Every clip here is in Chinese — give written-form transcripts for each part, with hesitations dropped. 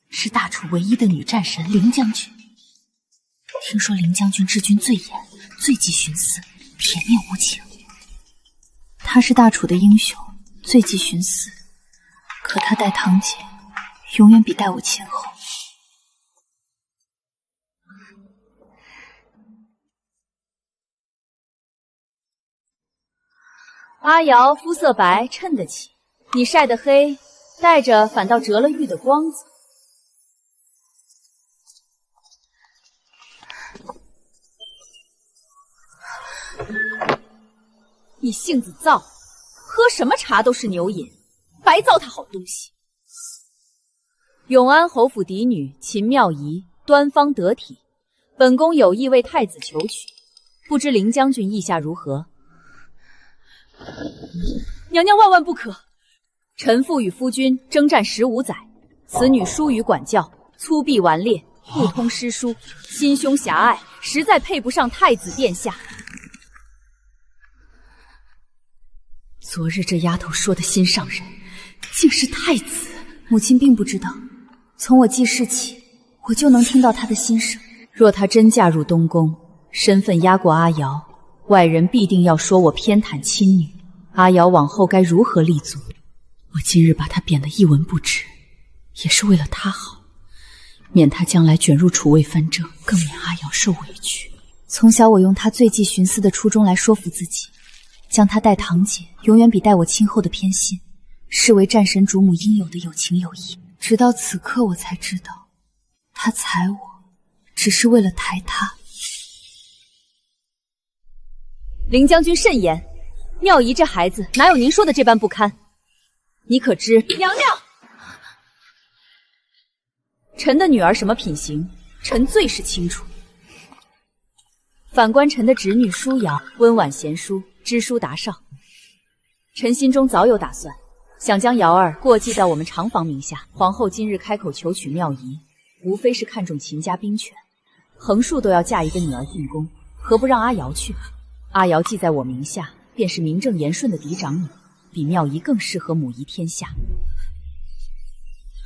是大楚唯一的女战神凌将军。听说凌将军治军最严，最忌徇私，铁面无情。他是大楚的英雄，最忌徇私，可他待堂姐永远比待我亲厚。阿瑶肤色白，衬得起；你晒得黑，带着反倒折了玉的光泽。你性子躁，喝什么茶都是牛饮，白糟蹋好东西。永安侯府嫡女秦妙仪端方得体，本宫有意为太子求娶，不知凌将军意下如何？娘娘万万不可！臣父与夫君征战15载，此女疏于管教，粗鄙顽劣，不通诗书，心胸狭隘，实在配不上太子殿下。昨日这丫头说的心上人，竟是太子。母亲并不知道，从我记事起，我就能听到她的心声。若她真嫁入东宫，身份压过阿瑶，外人必定要说我偏袒亲女。阿瑶往后该如何立足？我今日把她贬得一文不值，也是为了她好，免她将来卷入楚魏纷争，更免阿瑶受委屈。从小我用她最忌徇私的初衷来说服自己，将她待堂姐永远比待我亲厚的偏心视为战神主母应有的有情有义。直到此刻我才知道，她踩我只是为了抬她。凌将军慎言，妙仪这孩子哪有您说的这般不堪？你可知娘娘臣的女儿什么品行，臣最是清楚。反观臣的侄女舒瑶，温婉贤淑，知书达少，臣心中早有打算，想将瑶儿过继到我们长房名下。皇后今日开口求娶妙仪，无非是看重秦家兵权，横竖都要嫁一个女儿进宫，何不让阿瑶去？阿瑶既在我名下，便是名正言顺的嫡长女，比妙仪更适合母仪天下。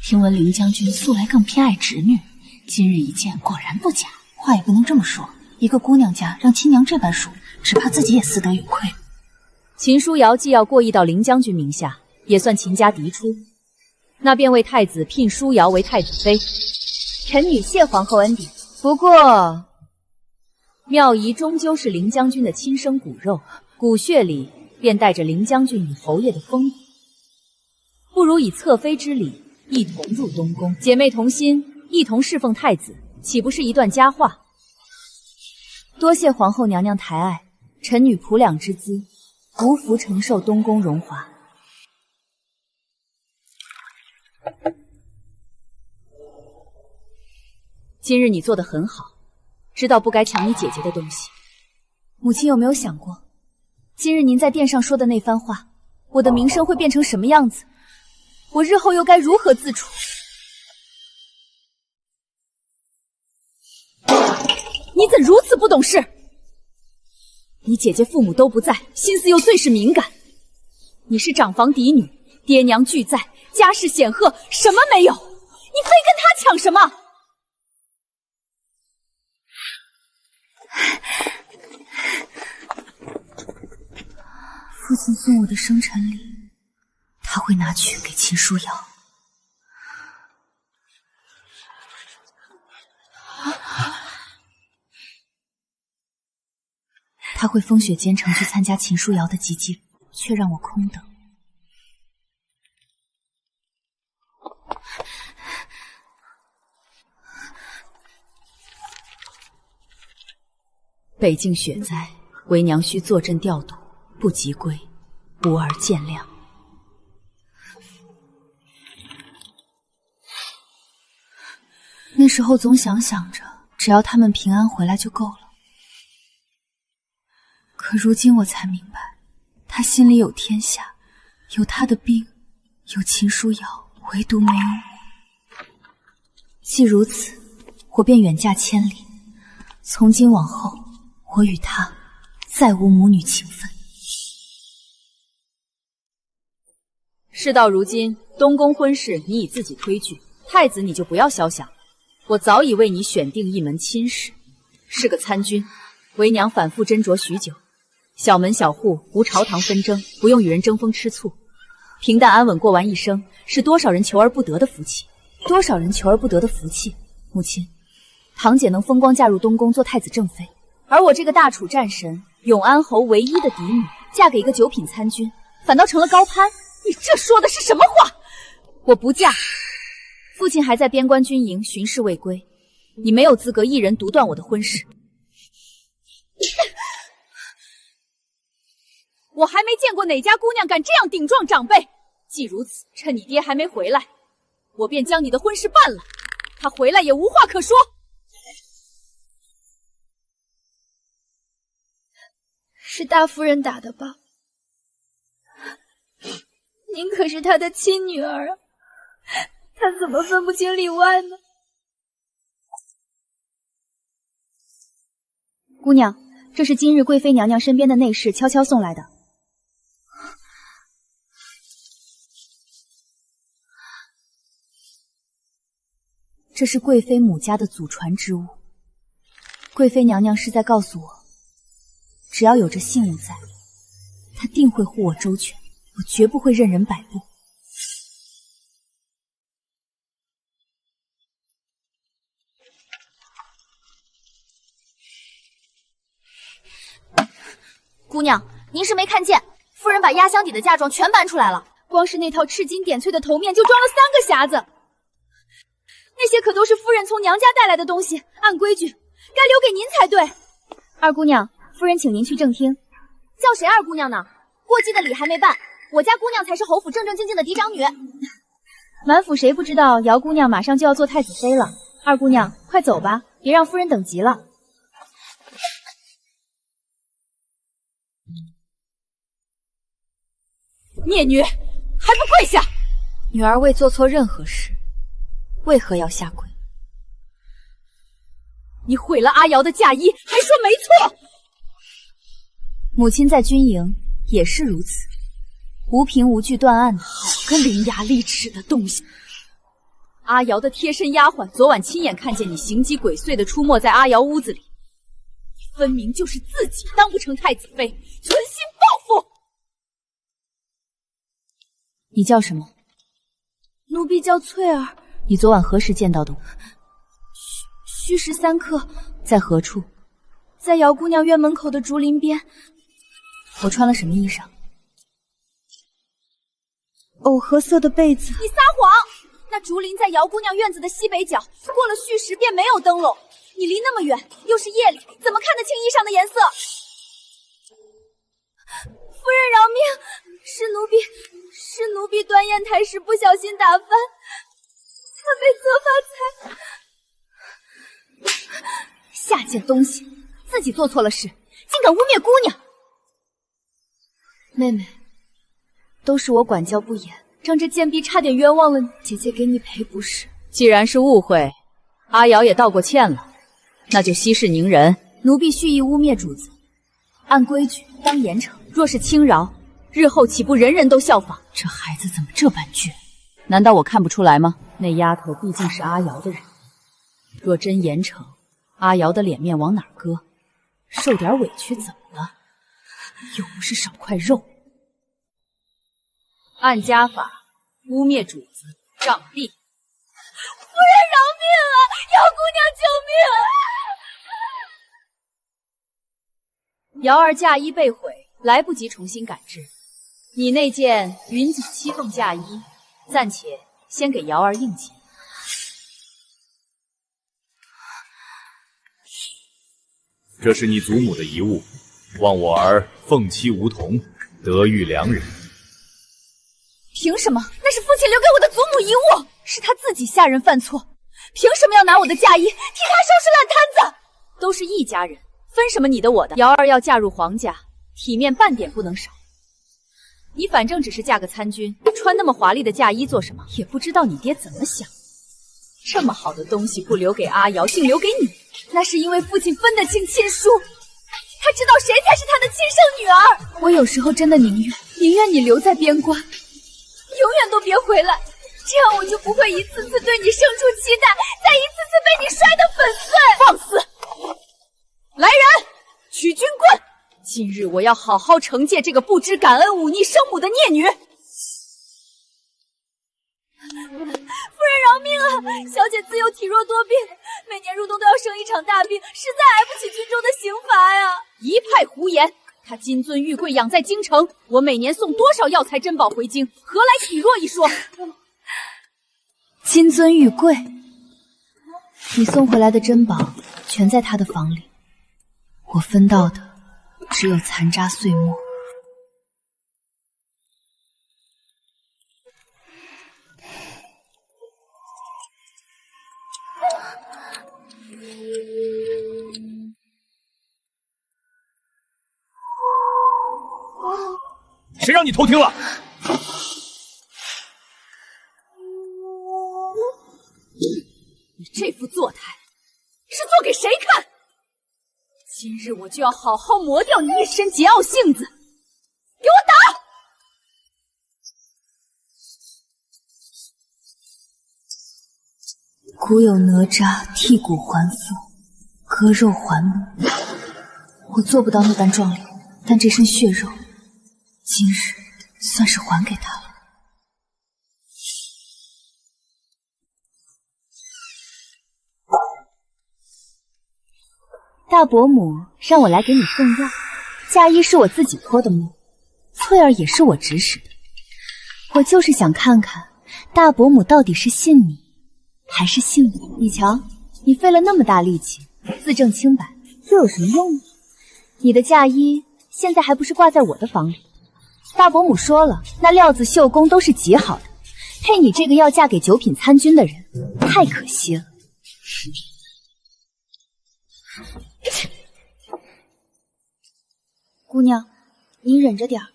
听闻凌将军素来更偏爱侄女，今日一见果然不假。话也不能这么说，一个姑娘家让亲娘这般数，只怕自己也私德有亏。秦舒瑶既要过继到凌将军名下，也算秦家嫡出，那便为太子聘舒瑶为太子妃。臣女谢皇后恩典。不过妙仪终究是凌将军的亲生骨肉，骨血里便带着凌将军与侯爷的风骨，不如以侧妃之礼一同入东宫，姐妹同心，一同侍奉太子，岂不是一段佳话？多谢皇后娘娘抬爱，臣女仆两之资，无福承受东宫荣华。今日你做得很好，知道不该抢你姐姐的东西。母亲有没有想过，今日您在殿上说的那番话，我的名声会变成什么样子？我日后又该如何自处？你怎如此不懂事？你姐姐父母都不在，心思又最是敏感。你是长房嫡女，爹娘俱在，家世显赫，什么没有？你非跟他抢什么？父亲送我的生辰礼，他会拿去给秦舒瑶。他会风雪兼程去参加秦舒瑶的吉祭，却让我空等。北境雪灾，为娘需坐镇调度，不及归，无儿见谅。那时候总想着，只要他们平安回来就够了。可如今我才明白，他心里有天下，有他的兵，有秦舒瑶，唯独没有我。既如此，我便远嫁千里。从今往后，我与他再无母女情分。事到如今，东宫婚事你已自己推举，太子你就不要肖想了，我早已为你选定一门亲事，是个参军。为娘反复斟酌许久，小门小户无朝堂纷争，不用与人争风吃醋，平淡安稳过完一生，是多少人求而不得的福气。多少人求而不得的福气。母亲，堂姐能风光嫁入东宫做太子正妃，而我这个大楚战神永安侯唯一的嫡女，嫁给一个九品参军，反倒成了高攀。你这说的是什么话？我不嫁。父亲还在边关军营巡视未归，你没有资格一人独断我的婚事。我还没见过哪家姑娘敢这样顶撞长辈。既如此，趁你爹还没回来，我便将你的婚事办了，他回来也无话可说。是大夫人打的吧？您可是他的亲女儿啊，他怎么分不清里外呢？姑娘，这是今日贵妃娘娘身边的内侍悄悄送来的。这是贵妃母家的祖传之物，贵妃娘娘是在告诉我，只要有这信物在，她定会护我周全，我绝不会任人摆布。姑娘，您是没看见，夫人把压箱底的嫁妆全搬出来了，光是那套赤金点翠的头面就装了3个匣子。那些可都是夫人从娘家带来的东西，按规矩该留给您才对。二姑娘，夫人请您去正厅。叫谁二姑娘呢？过继的礼还没办，我家姑娘才是侯府正正经经的嫡长女。满府谁不知道姚姑娘马上就要做太子妃了？二姑娘，快走吧，别让夫人等急了。孽女，还不跪下！女儿未做错任何事，为何要下跪？你毁了阿瑶的嫁衣，还说没错！母亲在军营也是如此，无凭无据断案的。好个伶牙俐齿的东西！阿瑶的贴身丫鬟昨晚亲眼看见你形迹鬼祟的出没在阿瑶屋子里，你分明就是自己当不成太子妃，存心报复！你叫什么？奴婢叫翠儿。你昨晚何时见到的我？戌时3刻。在何处？在姚姑娘院门口的竹林边。我穿了什么衣裳？藕褐色的被子。你撒谎！那竹林在姚姑娘院子的西北角，过了戌时便没有灯笼。你离那么远，又是夜里，怎么看得清衣裳的颜色？夫人饶命！是奴婢端砚台时不小心打翻，她被责罚才……下贱东西，自己做错了事，竟敢污蔑姑娘！妹妹，都是我管教不严，让这贱婢差点冤枉了你。姐姐给你赔不是。既然是误会，阿瑶也道过歉了，那就息事宁人。奴婢蓄意污蔑主子，按规矩当严惩。若是轻饶，日后岂不人人都效仿？这孩子怎么这般倔？难道我看不出来吗？那丫头毕竟是阿瑶的人，若真严惩，阿瑶的脸面往哪儿搁？受点委屈怎么了？又不是少块肉。按家法污蔑主子，杖毙。夫人饶命啊！姚姑娘救命！瑶儿嫁衣被毁，来不及重新改制。你那件云锦七凤嫁衣，暂且先给瑶儿应急。这是你祖母的遗物，望我儿凤妻梧桐，德育良人。凭什么？那是父亲留给我的祖母遗物，是他自己下人犯错，凭什么要拿我的嫁衣替他收拾烂摊子？都是一家人，分什么你的我的？瑶儿要嫁入皇家，体面半点不能少。你反正只是嫁个参军，穿那么华丽的嫁衣做什么？也不知道你爹怎么想。这么好的东西不留给阿瑶，竟留给你，那是因为父亲分得清亲疏，他知道谁才是他的亲生女儿。我有时候真的宁愿你留在边关，永远都别回来。这样我就不会一次次对你生出期待，再一次次被你摔得粉碎。放肆！来人，取军棍！今日我要好好惩戒这个不知感恩、忤逆生母的孽女。夫人饶命啊！小姐自幼体弱多病，每年入冬都要生一场大病，实在挨不起军中的刑罚呀！一派胡言！他金尊玉贵养在京城，我每年送多少药材珍宝回京，何来体弱一说？金尊玉贵，你送回来的珍宝全在他的房里，我分到的只有残渣碎末。谁让你偷听了？你这副做态是做给谁看？今日我就要好好磨掉你一身桀骜性子！给我打！古有哪吒剔骨还父，割肉还母。我做不到那般壮烈，但这身血肉，今日算是还给他了。大伯母让我来给你送药，嫁衣是我自己脱的墨，翠儿也是我指使的。我就是想看看大伯母到底是信你还是信我。你瞧，你费了那么大力气自证清白，又有什么用呢？你的嫁衣现在还不是挂在我的房里？大伯母说了，那料子绣工都是极好的，配你这个要嫁给九品参军的人，太可惜了。姑娘，您忍着点儿。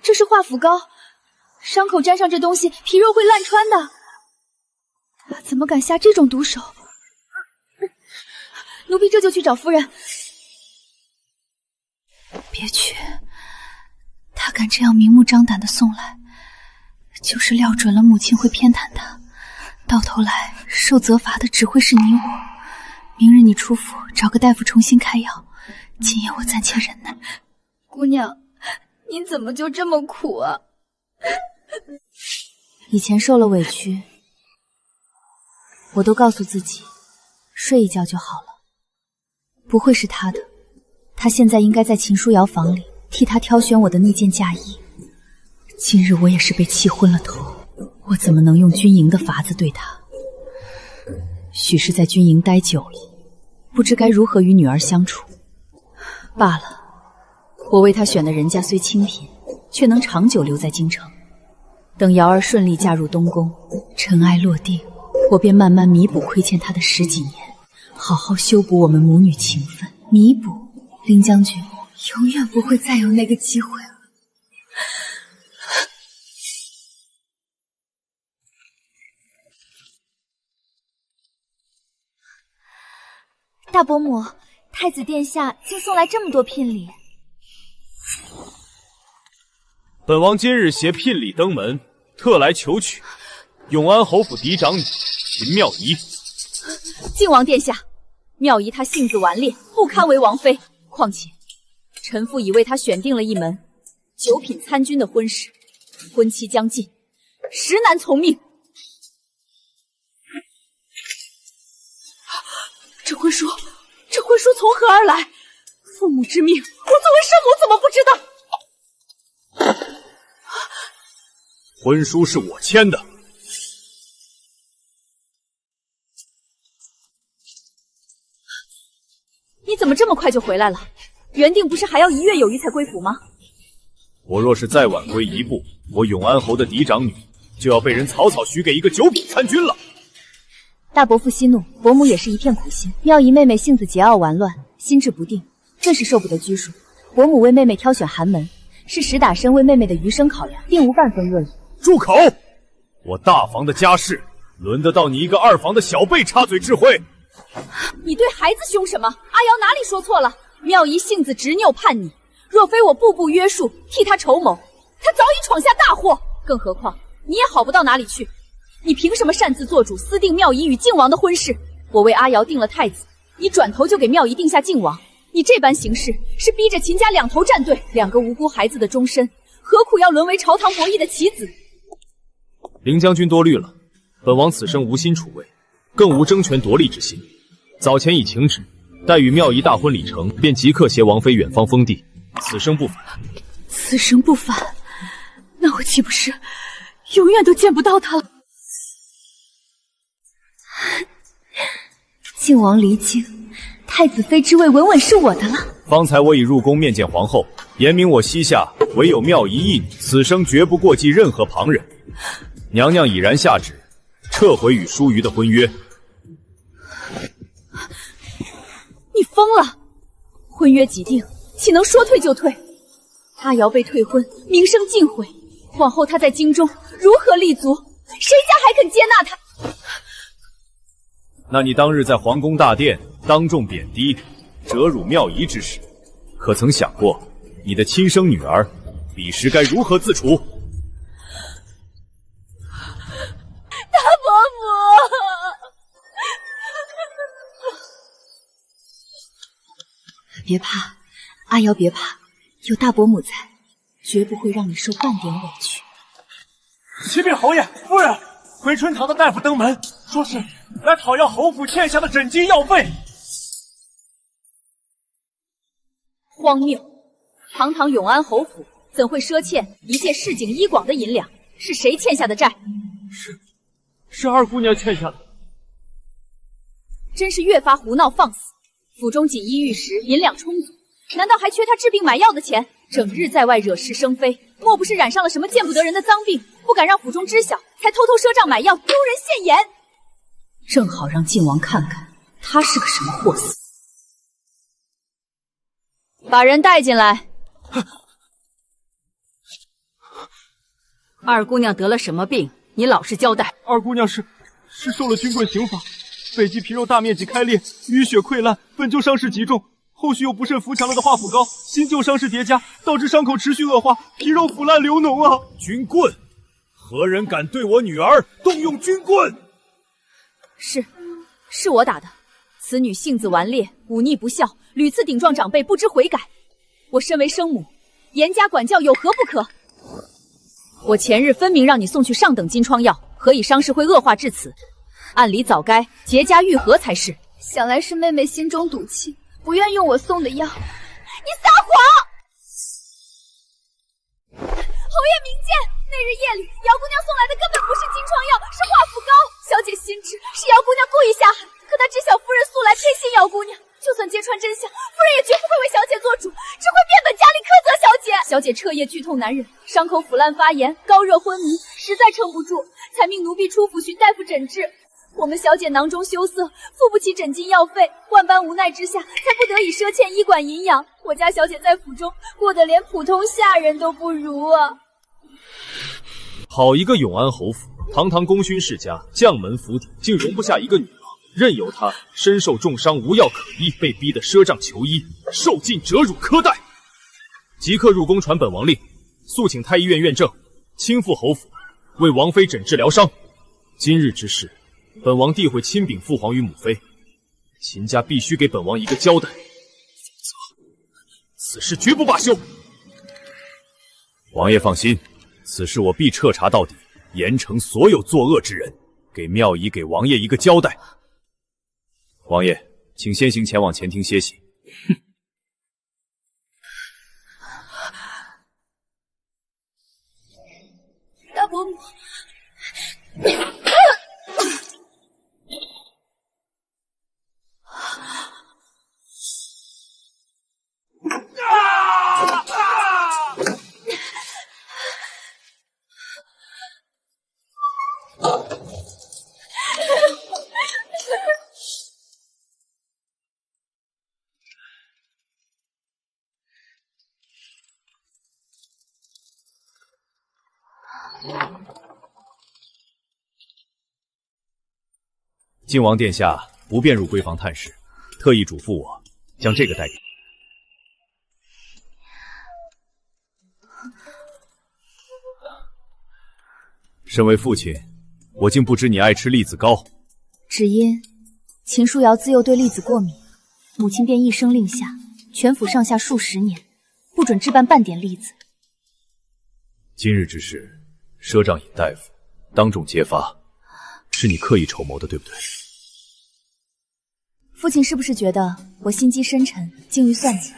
这是化腐膏，伤口沾上这东西，皮肉会烂穿的。他怎么敢下这种毒手？奴婢这就去找夫人。别去，他敢这样明目张胆的送来，就是料准了母亲会偏袒他，到头来受责罚的只会是你我。明日你出府找个大夫重新开药，今夜我暂且忍耐。姑娘，您怎么就这么苦啊？以前受了委屈，我都告诉自己睡一觉就好了。不会是他的，他现在应该在秦书瑶房里替他挑选我的那件嫁衣。今日我也是被气昏了头，我怎么能用军营的法子对他？许是在军营待久了，不知该如何与女儿相处。罢了，我为他选的人家虽清贫，却能长久留在京城。等瑶儿顺利嫁入东宫，尘埃落定，我便慢慢弥补亏欠她的10几年，好好修补我们母女情分。弥补，林将军永远不会再有那个机会了。大伯母，太子殿下竟送来这么多聘礼。本王今日携聘礼登门，特来求娶永安侯府嫡长女秦妙仪。靖王殿下，妙仪她性子顽劣，不堪为王妃。况且，臣妇已为她选定了一门9品参军的婚事，婚期将近，实难从命。这婚书从何而来？父母之命，我作为生母怎么不知道？婚书是我签的。你怎么这么快就回来了？原定不是还要1月有余才归府吗？我若是再晚归一步，我永安侯的嫡长女就要被人草草许给一个9品参军了。大伯父息怒，伯母也是一片苦心。妙仪妹妹性子桀骜顽乱，心智不定，最是受不得拘束。伯母为妹妹挑选寒门，是实打深为妹妹的余生考量，并无半分恶意。住口！我大房的家事，轮得到你一个2房的小辈插嘴指挥？你对孩子凶什么？阿瑶哪里说错了？妙仪性子执拗叛逆，若非我步步约束，替她筹谋，她早已闯下大祸。更何况你也好不到哪里去，你凭什么擅自做主，私定妙仪与靖王的婚事？我为阿瑶定了太子，你转头就给妙仪定下靖王，你这般行事是逼着秦家两头站队，2个无辜孩子的终身，何苦要沦为朝堂博弈的棋子？林将军多虑了，本王此生无心储位，更无争权夺利之心。早前已请旨，待与妙仪大婚礼成，便即刻携王妃远方封地，此生不返。此生不返，那我岂不是永远都见不到他了？靖王离京，太子妃之位稳稳是我的了。方才我已入宫面见皇后，言明我膝下唯有妙仪一女，此生绝不过继任何旁人。娘娘已然下旨，撤回与淑瑜的婚约。你疯了！婚约既定，岂能说退就退？阿瑶被退婚，名声尽毁，往后她在京中如何立足？谁家还肯接纳她？那你当日在皇宫大殿当众贬低、折辱妙仪之时，可曾想过你的亲生女儿彼时该如何自处？大伯母，别怕，阿瑶别怕，有大伯母在，绝不会让你受半点委屈。启禀侯爷、夫人，回春堂的大夫登门，说是来讨要侯府欠下的诊金药费。荒谬！堂堂永安侯府怎会赊欠一介市井医广的银两？是谁欠下的债？是二姑娘欠下的。真是越发胡闹放肆！府中锦衣玉食，银两充足，难道还缺他治病买药的钱？整日在外惹是生非，莫不是染上了什么见不得人的脏病，不敢让府中知晓，才偷偷赊账买药，丢人现眼。正好让靖王看看他是个什么货色。把人带进来。二姑娘得了什么病？你老实交代。二姑娘是受了军棍刑罚，背脊皮肉大面积开裂，淤血溃烂，本就伤势极重，后续又不慎服强了的化腐膏，新旧伤势叠加，导致伤口持续恶化，皮肉腐烂流脓啊！军棍！何人敢对我女儿动用军棍？是我打的。此女性子顽劣，忤逆不孝，屡次顶撞长辈，不知悔改。我身为生母，严加管教有何不可？我前日分明让你送去上等金疮药，何以伤势会恶化至此？按理早该结痂愈合才是。想来是妹妹心中赌气，不愿用我送的药。你撒谎！侯爷明鉴，那日夜里姚姑娘送来的根本不是金疮药，是化腐膏。小姐心知是姚姑娘故意下狠，可她知晓夫人素来偏心姚姑娘，就算揭穿真相，夫人也绝不会为小姐做主，只会变本加厉苛责小姐。小姐彻夜剧痛难忍，伤口腐烂发炎，高热昏迷，实在撑不住，才命奴婢出府寻大夫诊治。我们小姐囊中羞涩，付不起诊金药费，万般无奈之下，才不得已赊欠医馆营养。我家小姐在府中过得连普通下人都不如啊！好一个永安侯府，堂堂功勋世家，将门府邸，竟容不下一个女郎，任由她身受重伤，无药可医，被逼得赊账求医，受尽折辱苛待。即刻入宫传本王令，速请太医院院正亲赴侯府，为王妃诊治疗伤。今日之事，本王定会亲禀父皇与母妃，秦家必须给本王一个交代，否则此事绝不罢休。王爷放心，此事我必彻查到底，严惩所有作恶之人，给妙仪给王爷一个交代。王爷，请先行前往前厅歇息。大伯母，靖王殿下不便入闺房探视，特意嘱咐我将这个带给你。身为父亲，我竟不知你爱吃栗子糕。只因秦书瑶自幼对栗子过敏，母亲便一声令下，全府上下数10年，不准置办半点栗子。今日之事，赊账尹大夫当众揭发，是你刻意筹谋的，对不对？父亲是不是觉得我心机深沉，精于算计？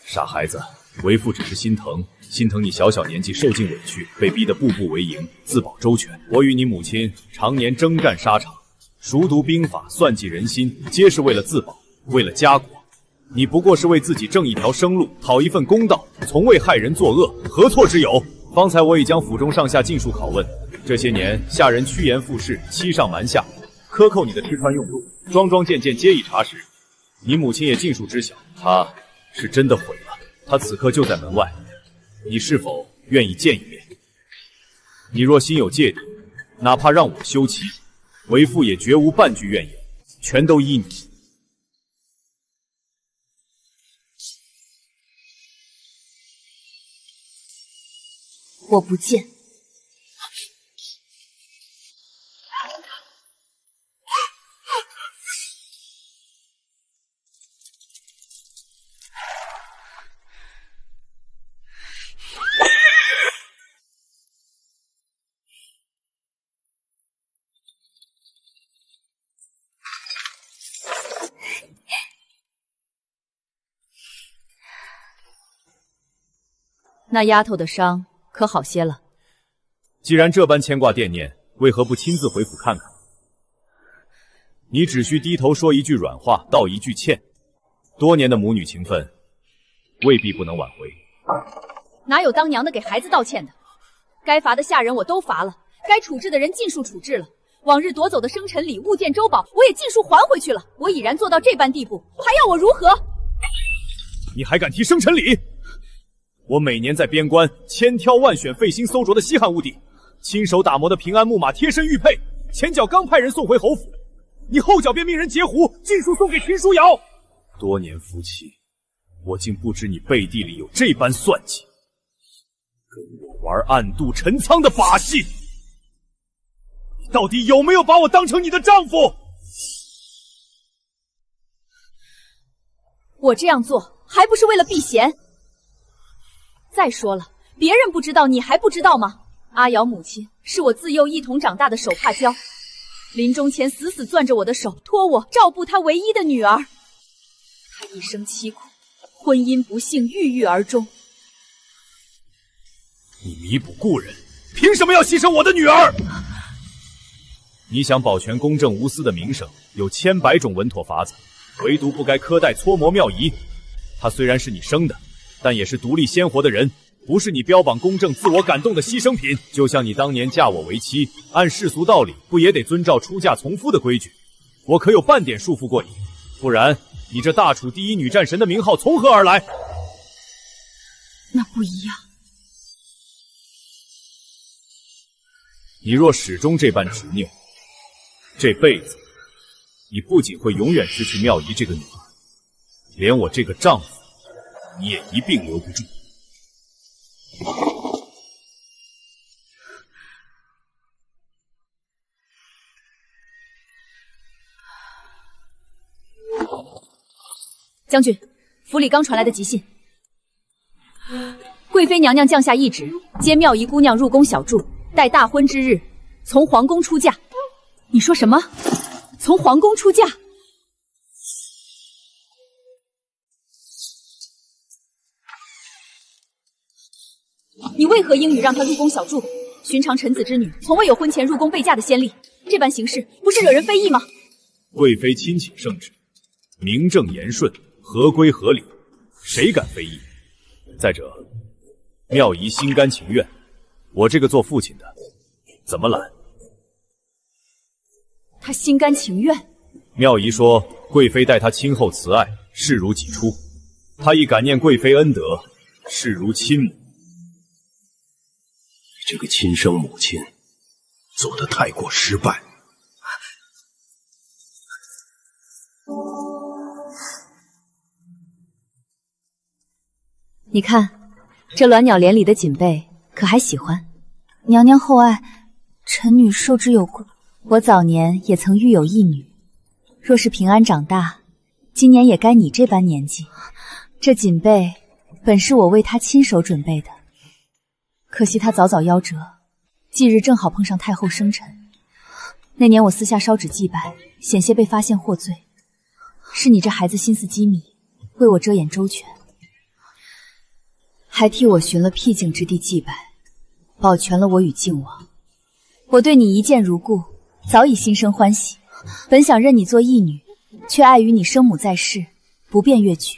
傻孩子，为父只是心疼你小小年纪受尽委屈，被逼得步步为营，自保周全。我与你母亲常年征战沙场，熟读兵法，算计人心，皆是为了自保，为了家国。你不过是为自己挣一条生路，讨一份公道，从未害人作恶，何错之有？方才我已将府中上下尽数拷问，这些年下人趋炎附势，欺上瞒下，克扣你的吃穿用度，桩桩件件皆已查实。你母亲也尽数知晓，她是真的毁了。她此刻就在门外，你是否愿意见一面？你若心有芥蒂，哪怕让我休妻，为父也绝无半句怨言，全都依你。我不见。那丫头的伤可好些了？既然这般牵挂惦念，为何不亲自回府看看？你只需低头说一句软话，道一句歉，多年的母女情分，未必不能挽回。哪有当娘的给孩子道歉的？该罚的下人我都罚了，该处置的人尽数处置了。往日夺走的生辰礼、物件、周宝，我也尽数还回去了。我已然做到这般地步，还要我如何？你还敢提生辰礼？我每年在边关千挑万选、费心搜罗的稀罕物地，亲手打磨的平安木马贴身玉佩，前脚刚派人送回侯府，你后脚便命人截胡，尽数送给秦书瑶。多年夫妻，我竟不知你背地里有这般算计，跟我玩暗度陈仓的把戏。你到底有没有把我当成你的丈夫？我这样做还不是为了避嫌？再说了，别人不知道，你还不知道吗？阿瑶母亲是我自幼一同长大的手帕交，临终前死死攥着我的手，托我照顾她唯一的女儿。她一生凄苦，婚姻不幸，郁郁而终。你弥补故人，凭什么要牺牲我的女儿？你想保全公正无私的名声，有千百种稳妥法子，唯独不该苛待搓磨妙仪。她虽然是你生的，但也是独立鲜活的人，不是你标榜公正、自我感动的牺牲品。就像你当年嫁我为妻，按世俗道理，不也得遵照出嫁从夫的规矩？我可有半点束缚过你？不然，你这大楚第一女战神的名号从何而来？那不一样。你若始终这般执拗，这辈子，你不仅会永远失去妙仪这个女儿，连我这个丈夫，你也一并留不住。将军，府里刚传来的急信，贵妃娘娘降下懿旨，接妙仪姑娘入宫小住，待大婚之日，从皇宫出嫁。你说什么？从皇宫出嫁？你为何应允让她入宫小住？寻常臣子之女，从未有婚前入宫备嫁的先例，这般行事不是惹人非议吗？贵妃亲请圣旨，名正言顺，合规合理，谁敢非议？再者，妙仪心甘情愿，我这个做父亲的怎么拦？她心甘情愿。妙仪说，贵妃待她亲厚慈爱，视如己出，她亦感念贵妃恩德，视如亲母。这个亲生母亲做得太过失败。你看，这鸾鸟帘里的锦被，可还喜欢？娘娘厚爱，臣女受之有愧。我早年也曾育有一女，若是平安长大，今年也该你这般年纪。这锦被本是我为她亲手准备的，可惜她早早夭折，忌日正好碰上太后生辰。那年我私下烧纸祭拜，险些被发现获罪，是你这孩子心思机密，为我遮掩周全，还替我寻了僻静之地祭拜，保全了我与靖王。我对你一见如故，早已心生欢喜，本想认你做义女，却碍于你生母在世，不便越举。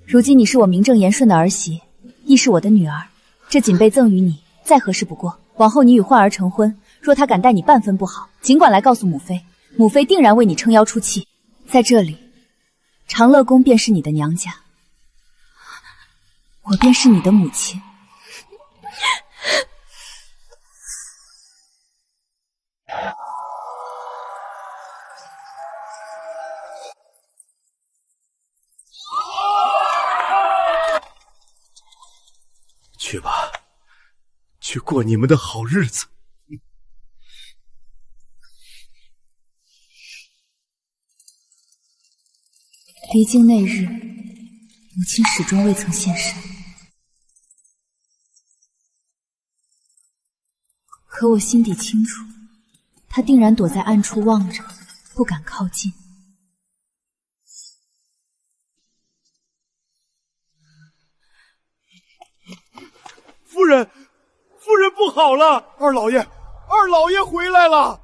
如今你是我名正言顺的儿媳，亦是我的女儿，这锦被赠与你，再合适不过。往后你与焕儿成婚，若他敢待你半分不好，尽管来告诉母妃，母妃定然为你撑腰出气。在这里，长乐宫便是你的娘家，我便是你的母亲。去吧，去过你们的好日子。离京那日，母亲始终未曾现身，可我心底清楚，她定然躲在暗处望着，不敢靠近。夫人，夫人不好了！二老爷回来了！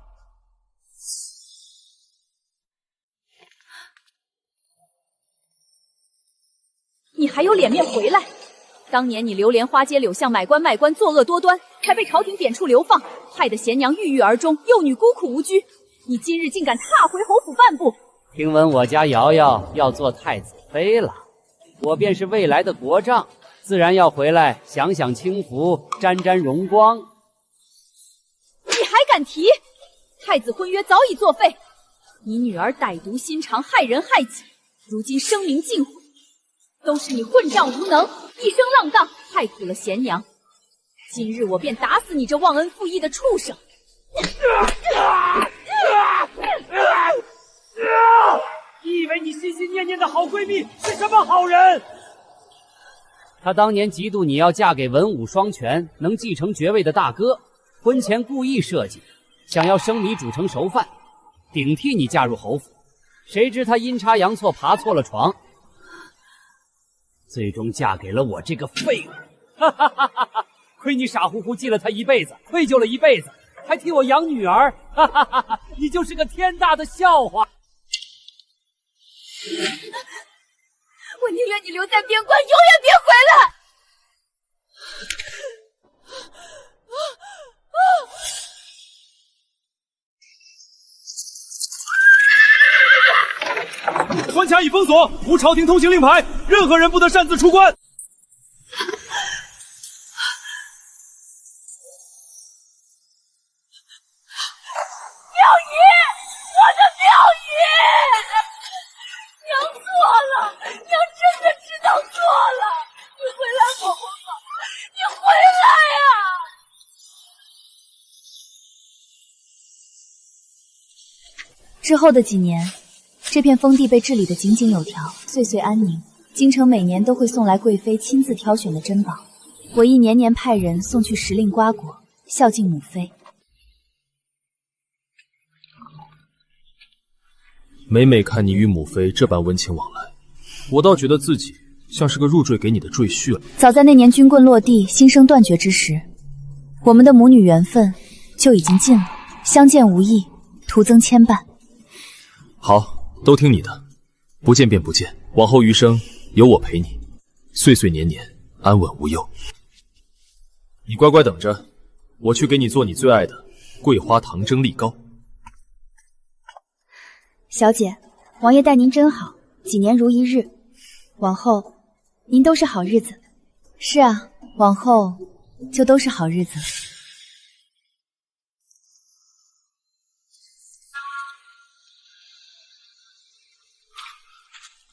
你还有脸面回来？当年你流连花街柳巷买官卖官，作恶多端，才被朝廷贬黜流放，害得贤娘郁郁而终，幼女孤苦无居。你今日竟敢踏回侯府半步！听闻我家瑶瑶要做太子妃了，我便是未来的国丈，自然要回来享享清福，沾沾荣光。你还敢提？太子婚约早已作废，你女儿歹毒心肠，害人害己，如今声名尽毁，都是你混账无能，一生浪荡，害苦了贤娘。今日我便打死你这忘恩负义的畜生！你以为你心心念念的好闺蜜是什么好人？她当年嫉妒你要嫁给文武双全、能继承爵位的大哥，婚前故意设计，想要生米煮成熟饭，顶替你嫁入侯府。谁知她阴差阳错爬错了床，最终嫁给了我这个废物。哈哈哈哈！亏你傻乎乎记了她一辈子，愧疚了一辈子，还替我养女儿。哈哈哈哈！你就是个天大的笑话。我宁愿你留在边关，永远别回来！关卡已封锁，无朝廷通行令牌，任何人不得擅自出关。妙仪，我的妙仪，娘错了，娘真的知道错了，你回来好不好？你回来呀！之后的几年，这片封地被治理得井井有条，岁岁安宁。京城每年都会送来贵妃亲自挑选的珍宝，我亦年年派人送去时令瓜果，孝敬母妃。每每看你与母妃这般温情往来，我倒觉得自己像是个入赘给你的赘婿了。早在那年军棍落地、心声断绝之时，我们的母女缘分就已经尽了，相见无益，徒增牵绊。好，都听你的，不见便不见，往后余生有我陪你，岁岁年年安稳无忧。你乖乖等着，我去给你做你最爱的桂花糖蒸栗糕。小姐，王爷待您真好，几年如一日，往后您都是好日子。是啊，往后就都是好日子。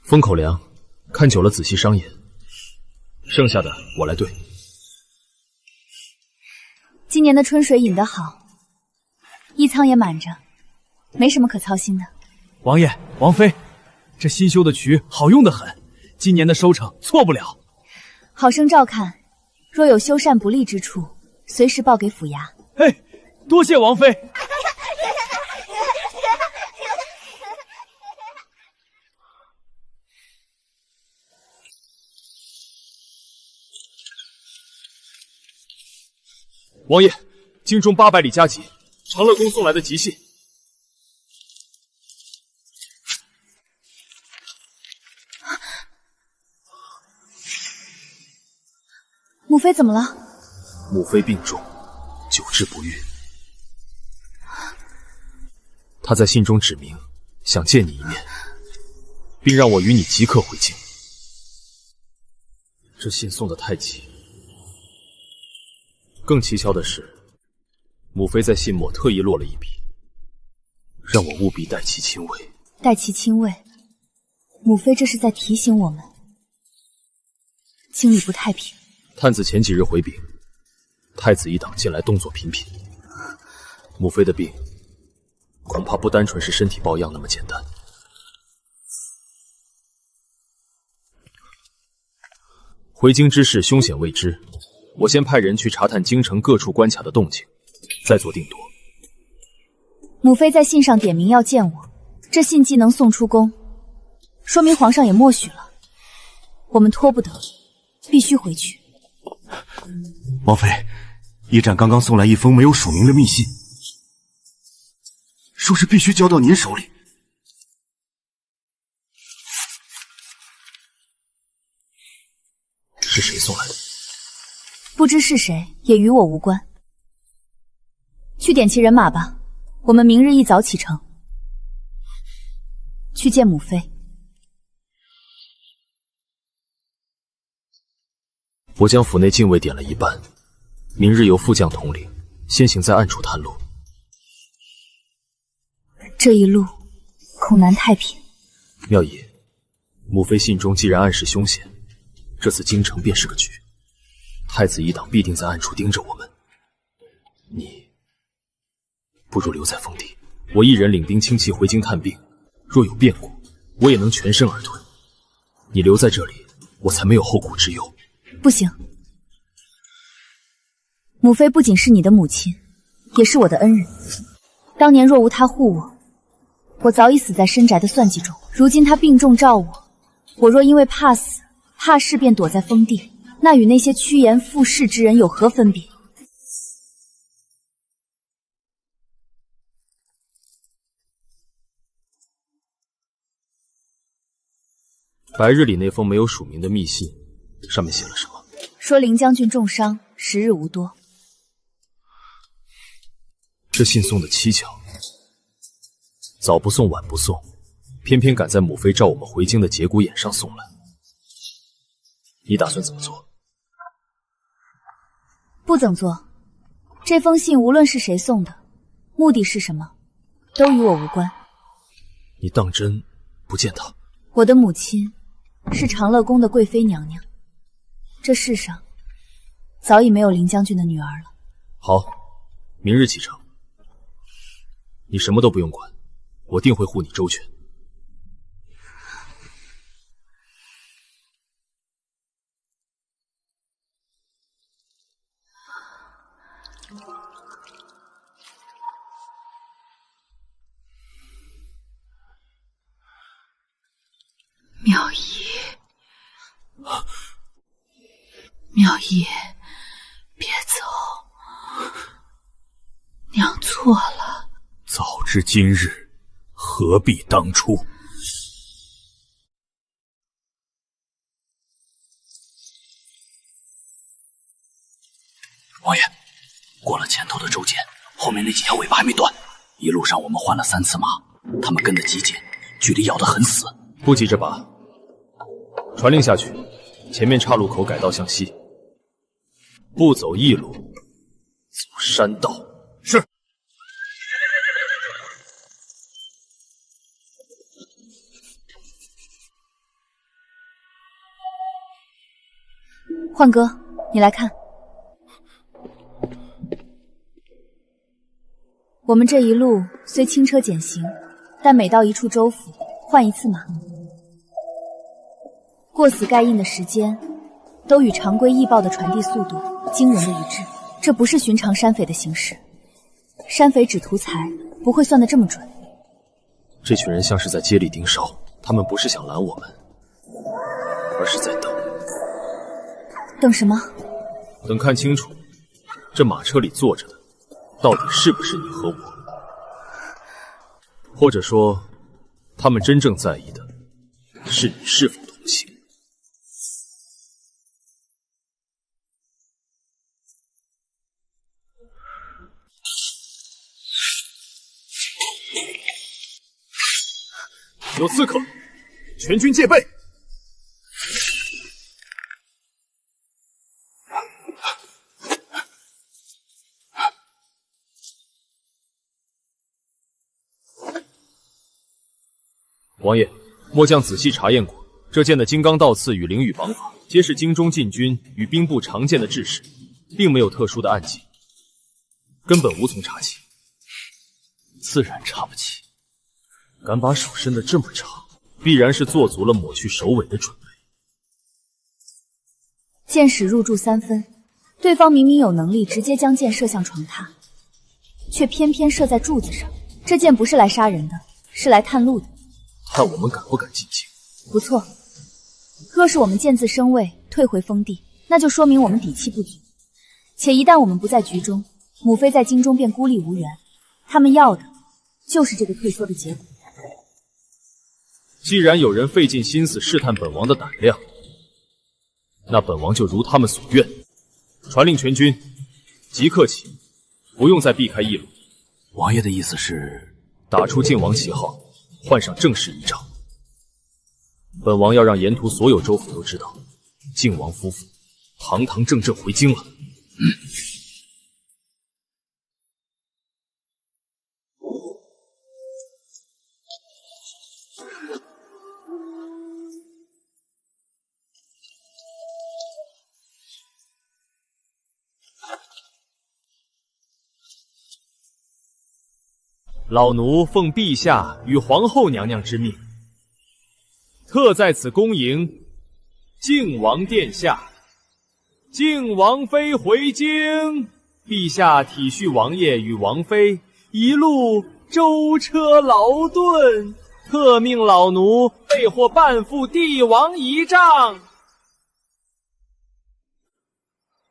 封口粮，看久了仔细伤眼。剩下的我来对。今年的春水引得好，一仓也满着，没什么可操心的。王爷、王妃，这新修的渠好用得很，今年的收成错不了。好生照看，若有修缮不利之处，随时报给府衙。哎，多谢王妃。王爷，京中800里加急，长乐宫送来的急信。母妃怎么了？母妃病重，久治不愈。她在信中指明想见你一面，并让我与你即刻回京。这信送得太急。更蹊跷的是，母妃在信末特意落了一笔，让我务必待其亲位。待其亲位，母妃这是在提醒我们，京里不太平。探子前几日回禀，太子一党近来动作频频，母妃的病恐怕不单纯是身体抱恙那么简单。回京之事凶险未知，我先派人去查探京城各处关卡的动静，再做定夺。母妃在信上点名要见我，这信既能送出宫，说明皇上也默许了。我们拖不得，必须回去。王妃，驿站刚刚送来一封没有署名的密信，说是必须交到您手里。是谁送来的？不知是谁，也与我无关。去点齐人马吧，我们明日一早启程，去见母妃。我将府内禁卫点了一半，明日由副将统领，先行在暗处探路。这一路恐难太平。妙仪，母妃信中既然暗示凶险，这次京城便是个局。太子一党必定在暗处盯着我们，你不如留在封地，我一人领兵轻骑回京探病，若有变故，我也能全身而退。你留在这里，我才没有后顾之忧。不行，母妃不仅是你的母亲，也是我的恩人。当年若无她护我，我早已死在深宅的算计中。如今她病重召我，我若因为怕死怕事便躲在封地，那与那些趋炎附势之人有何分别？白日里那封没有署名的密信，上面写了什么？说林将军重伤，时日无多。这信送的蹊跷，早不送晚不送，偏偏赶在母妃召我们回京的节骨眼上送来。你打算怎么做？不怎做。这封信无论是谁送的，目的是什么，都与我无关。你当真不见他？我的母亲是长乐宫的贵妃娘娘，这世上早已没有林将军的女儿了。好，明日启程。你什么都不用管，我定会护你周全。妙仪，妙仪，别走，娘错了。早知今日，何必当初？王爷，过了前头的州间，后面那几条尾巴还没断。一路上我们换了3次马，他们跟得极紧，距离咬得很死。不急着拔，传令下去，前面岔路口改道向西，不走驿路，走山道。是。焕哥，你来看，我们这一路虽轻车简行，但每到一处州府，换一次马，过死盖印的时间，都与常规驿报的传递速度惊人的一致。这不是寻常山匪的行事，山匪只图财，不会算得这么准。这群人像是在接力盯梢，他们不是想拦我们，而是在等。等什么？等看清楚，这马车里坐着的，到底是不是你和我？或者说，他们真正在意的，是你是否同行。有刺客，全军戒备！王爷，末将仔细查验过，这件的金刚倒刺与灵羽绑法，皆是京中禁军与兵部常见的制式，并没有特殊的暗记，根本无从查起。自然查不起。敢把手伸得这么长，必然是做足了抹去首尾的准备。箭矢入柱3分，对方明明有能力直接将箭射向床榻，却偏偏射在柱子上。这箭不是来杀人的，是来探路的。看我们敢不敢进京？不错，若是我们箭自生位，退回封地，那就说明我们底气不足。且一旦我们不在局中，母妃在京中便孤立无援，他们要的就是这个退缩的结果。既然有人费尽心思试探本王的胆量，那本王就如他们所愿，传令全军，即刻起，不用再避开驿路。王爷的意思是，打出靖王旗号，换上正式仪仗。本王要让沿途所有州府都知道，靖王夫妇堂堂正正回京了。老奴奉陛下与皇后娘娘之命，特在此恭迎靖王殿下。靖王妃回京，陛下体恤王爷与王妃一路舟车劳顿，特命老奴备获半副帝王仪仗，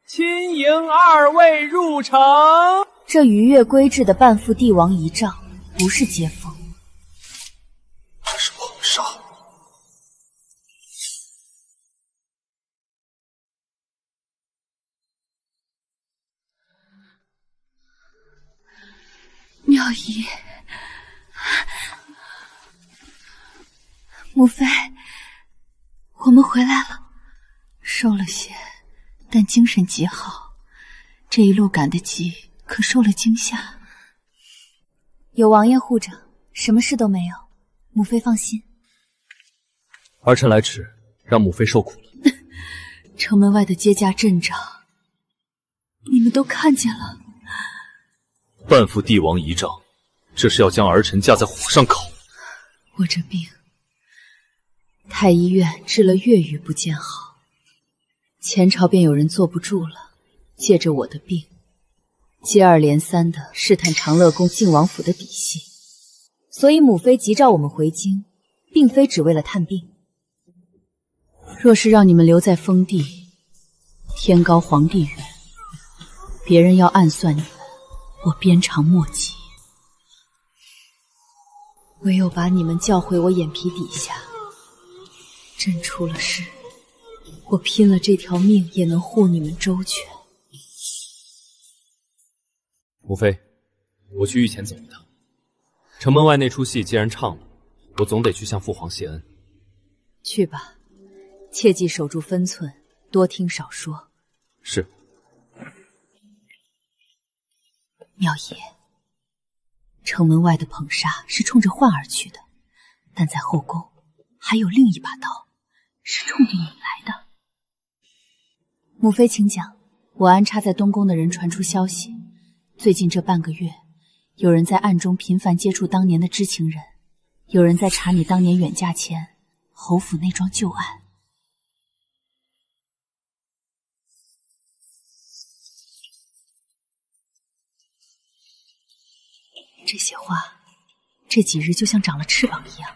亲迎二位入城。这逾越规制的半副帝王仪仗，不是接风，这是捧杀。妙仪，母妃，我们回来了，瘦了些，但精神极好。这一路赶得急，可受了惊吓。有王爷护着，什么事都没有，母妃放心。儿臣来迟，让母妃受苦了。城门外的接驾阵仗，你们都看见了。半副帝王仪仗，这是要将儿臣架在火上烤。我这病，太医院治了月余不见好，前朝便有人坐不住了，借着我的病，接二连三地试探长乐宫靖王府的底细。所以母妃急召我们回京，并非只为了探病。若是让你们留在封地，天高皇帝远，别人要暗算你们，我鞭长莫及。唯有把你们叫回我眼皮底下，真出了事，我拼了这条命也能护你们周全。母妃，我去御前走一趟。城门外那出戏既然唱了，我总得去向父皇谢恩。去吧，切记守住分寸，多听少说。是。妙仪，城门外的捧杀是冲着焕儿去的，但在后宫还有另一把刀，是冲着你来的。母妃，请讲。我安插在东宫的人传出消息，最近这半个月，有人在暗中频繁接触当年的知情人，有人在查你当年远嫁前侯府那桩旧案。这些话，这几日就像长了翅膀一样，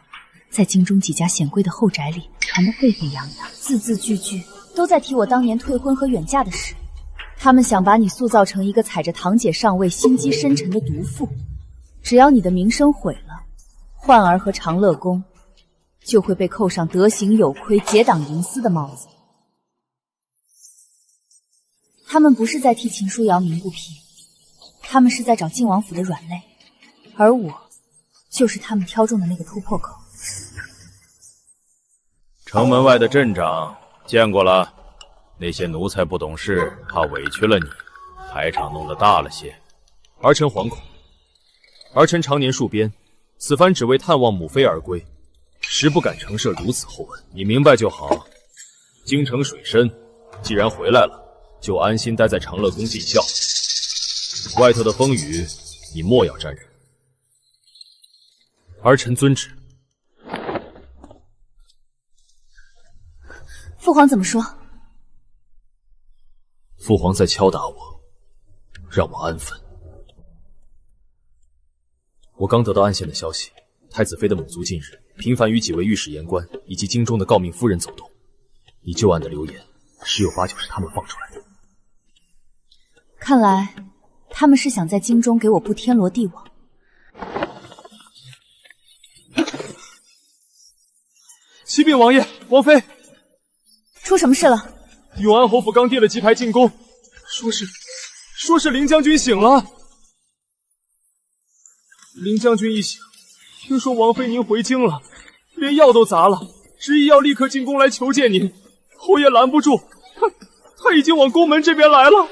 在京中几家显贵的后宅里传得沸沸扬扬，字字句句都在提我当年退婚和远嫁的事。他们想把你塑造成一个踩着堂姐上位、心机深沉的毒妇。只要你的名声毁了，焕儿和长乐宫就会被扣上德行有亏、结党营私的帽子。他们不是在替秦书瑶鸣不平，他们是在找靖王府的软肋，而我就是他们挑中的那个突破口。城门外的镇长见过了，那些奴才不懂事，怕委屈了你，排场弄得大了些。儿臣惶恐，儿臣常年戍边，此番只为探望母妃而归，实不敢承设如此厚恩。你明白就好。京城水深，既然回来了，就安心待在长乐宫尽孝。外头的风雨，你莫要沾染。儿臣遵旨。父皇怎么说？父皇在敲打我，让我安分。我刚得到暗线的消息，太子妃的母族近日频繁与几位御史言官以及京中的诰命夫人走动，你旧案的流言十有八九是他们放出来的。看来他们是想在京中给我布天罗地网。启禀王爷、王妃，出什么事了？永安侯府刚递了鸡牌进宫，说是林将军醒了。林将军一醒，听说王妃您回京了，连药都砸了，执意要立刻进宫来求见您。侯爷拦不住，他已经往宫门这边来了。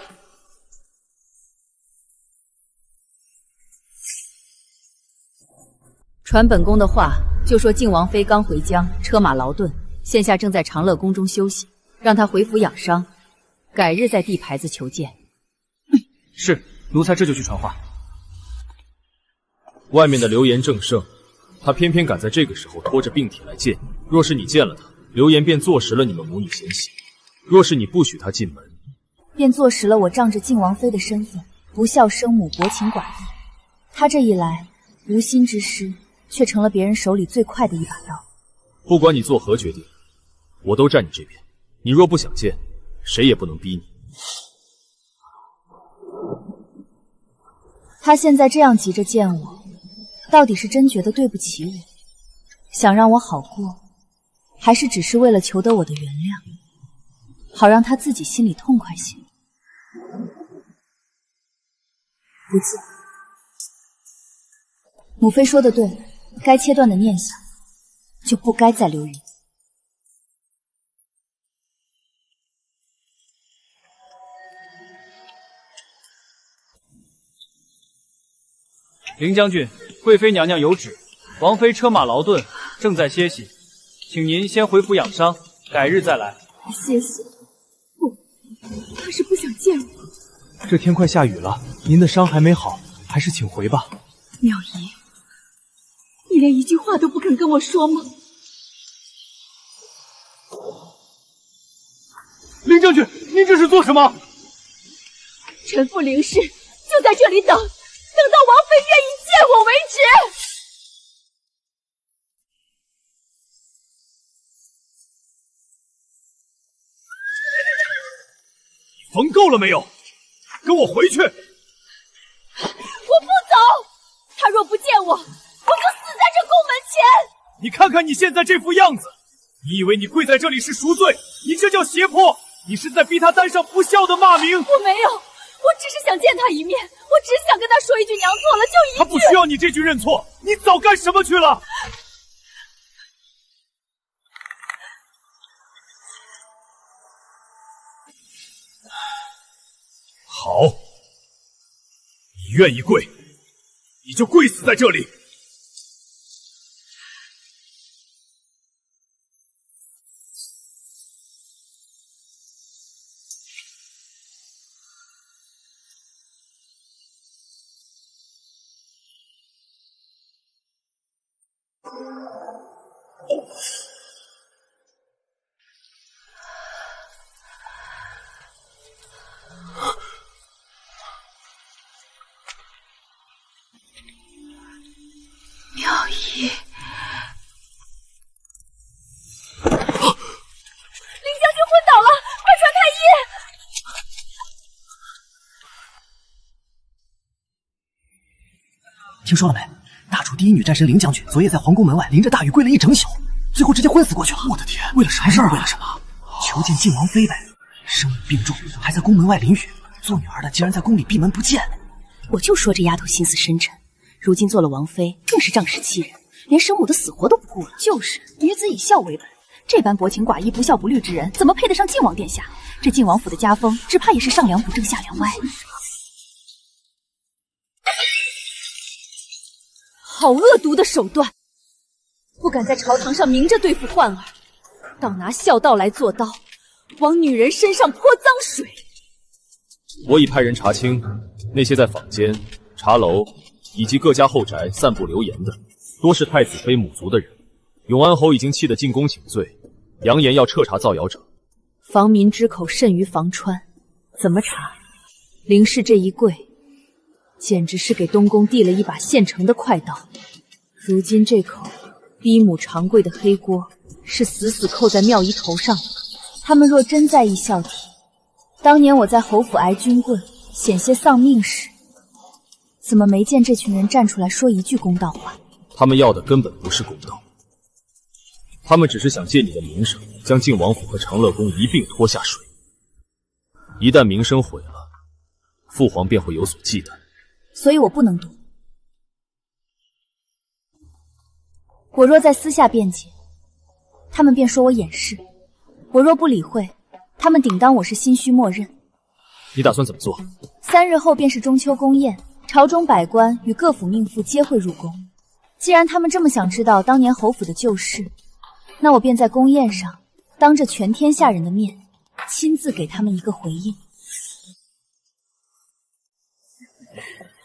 传本宫的话，就说靖王妃刚回疆，车马劳顿，现下正在长乐宫中休息，让她回府养伤，改日再递牌子求见。是，奴才这就去传话。外面的流言正盛，他偏偏赶在这个时候拖着病体来见你。若是你见了他，流言便坐实了你们母女嫌隙；若是你不许他进门，便坐实了我仗着靖王妃的身份，不孝生母，薄情寡义。他这一来，无心之失，却成了别人手里最快的一把刀。不管你作何决定，我都站你这边。你若不想见，谁也不能逼你。他现在这样急着见我，到底是真觉得对不起我，想让我好过，还是只是为了求得我的原谅，好让他自己心里痛快些？不见。母妃说的对，该切断的念想就不该再留人。林将军，贵妃娘娘有旨，王妃车马劳顿，正在歇息，请您先回府养伤，改日再来。歇息？不，他是不想见我。这天快下雨了，您的伤还没好，还是请回吧。妙仪，你连一句话都不肯跟我说吗？林将军，您这是做什么？臣妇凌氏就在这里等，等到王妃愿意见我为止。你疯够了没有？跟我回去！我不走！他若不见我，我就死在这宫门前！你看看你现在这副样子，你以为你跪在这里是赎罪？你这叫胁迫！你是在逼他担上不孝的骂名！我没有，我只是想见他一面，我只想跟他说一句娘错了，就一句。他不需要你这句认错，你早干什么去了？好，你愿意跪，你就跪死在这里。听说了没？大楚第一女战神凌将军昨夜在皇宫门外淋着大雨跪了一整宿，最后直接昏死过去了。我的天，为了什么事儿？为了什么？求见靖王妃呗。生母病重，还在宫门外淋雨，做女儿的竟然在宫里闭门不见。我就说这丫头心思深沉，如今做了王妃，更是仗势欺人，连生母的死活都不顾了。就是女子以孝为本，这般薄情寡义、不孝不虑之人，怎么配得上靖王殿下？这靖王府的家风，只怕也是上梁不正下梁歪。好恶毒的手段！不敢在朝堂上明着对付焕儿，倒拿孝道来做刀，往女人身上泼脏水。我已派人查清，那些在坊间、茶楼以及各家后宅散布流言的，多是太子妃母族的人。永安侯已经气得进宫请罪，扬言要彻查造谣者。防民之口甚于防川，怎么查？凌氏这一跪，简直是给东宫递了一把现成的快刀。如今这口逼母长跪的黑锅，是死死扣在妙仪头上了。他们若真在意孝悌，当年我在侯府挨军棍，险些丧命时，怎么没见这群人站出来说一句公道话？他们要的根本不是公道，他们只是想借你的名声，将靖王府和长乐宫一并拖下水。一旦名声毁了，父皇便会有所忌惮。所以我不能赌。我若在私下辩解，他们便说我掩饰；我若不理会，他们顶当我是心虚默认。你打算怎么做？3日后便是中秋宫宴，朝中百官与各府命妇皆会入宫。既然他们这么想知道当年侯府的旧事，那我便在宫宴上，当着全天下人的面，亲自给他们一个回应。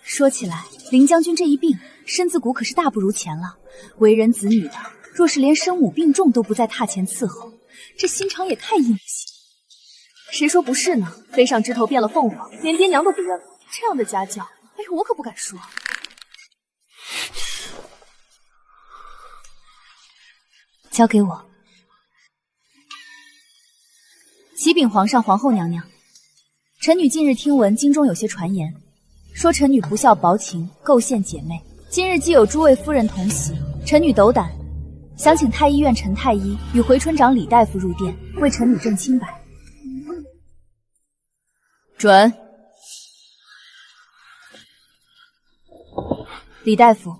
说起来，林将军这一病，身子骨可是大不如前了。为人子女的，若是连生母病重都不在榻前伺候，这心肠也太硬了些。谁说不是呢？飞上枝头变了凤凰，连爹娘都不认了，这样的家教，哎呦，我可不敢说。交给我。启禀皇上、皇后娘娘，臣女近日听闻京中有些传言，说臣女不孝薄情，构陷姐妹。今日既有诸位夫人同席，臣女斗胆，想请太医院陈太医与回春长李大夫入殿，为臣女证清白。准。李大夫，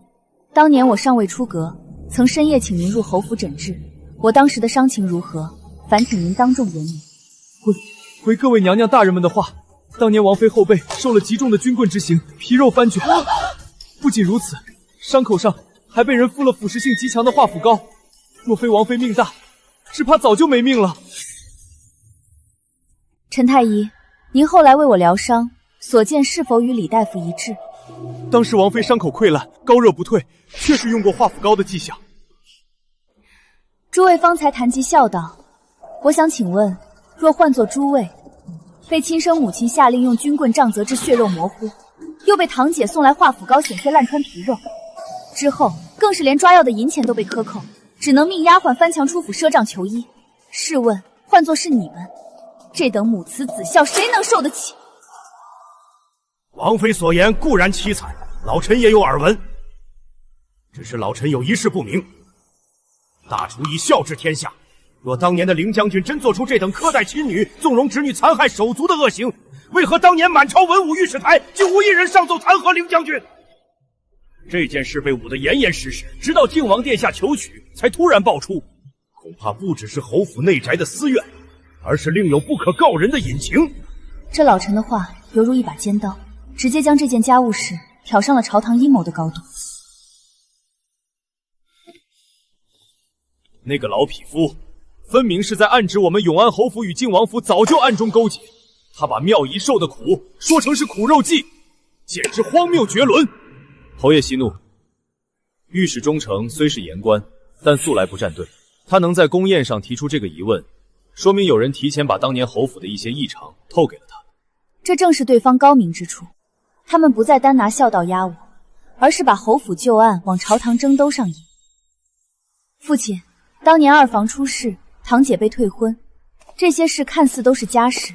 当年我尚未出阁，曾深夜请您入侯府诊治，我当时的伤情如何？烦请您当众言明。回各位娘娘大人们的话，当年王妃后背受了极重的军棍之刑，皮肉翻卷。不仅如此，伤口上还被人敷了腐蚀性极强的华府膏。若非王妃命大，只怕早就没命了。陈太医，您后来为我疗伤，所见是否与李大夫一致？当时王妃伤口溃烂，高热不退，确实用过华府膏的迹象。诸位方才谈及孝道，我想请问，若换作诸位，被亲生母亲下令用军棍杖责至血肉模糊，又被堂姐送来华府膏险些烂穿皮肉，之后更是连抓药的银钱都被克扣，只能命丫鬟翻墙出府赊账求医。试问，换作是你们，这等母慈子孝，谁能受得起？王妃所言固然凄惨，老臣也有耳闻，只是老臣有一事不明。大楚以孝治天下，若当年的凌将军真做出这等苛待亲女、纵容侄女残害手足的恶行，为何当年满朝文武御史台就无一人上奏弹劾凌将军？这件事被捂得严严实实，直到靖王殿下求取，才突然爆出。恐怕不只是侯府内宅的私怨，而是另有不可告人的隐情。这老臣的话犹如一把尖刀，直接将这件家务事挑上了朝堂阴谋的高度。那个老匹夫，分明是在暗指我们永安侯府与靖王府早就暗中勾结。他把妙仪受的苦说成是苦肉计，简直荒谬绝伦。侯爷息怒，御史中丞虽是言官，但素来不站队。他能在宫宴上提出这个疑问，说明有人提前把当年侯府的一些异常透给了他。这正是对方高明之处，他们不再单拿孝道压我，而是把侯府旧案往朝堂争兜上引。父亲，当年二房出事，堂姐被退婚，这些事看似都是家事，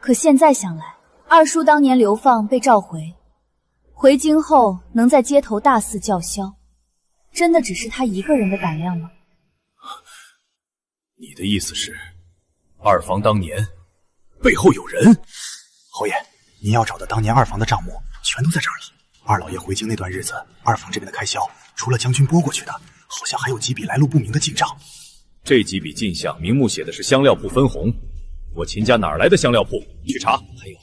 可现在想来，二叔当年流放被召回，回京后能在街头大肆叫嚣，真的只是他一个人的胆量吗？你的意思是，二房当年背后有人？侯爷，您要找的当年二房的账目全都在这儿了。二老爷回京那段日子，二房这边的开销，除了将军拨过去的，好像还有几笔来路不明的进账。这几笔进项明目写的是香料铺分红，我秦家哪来的香料铺？去查。还有，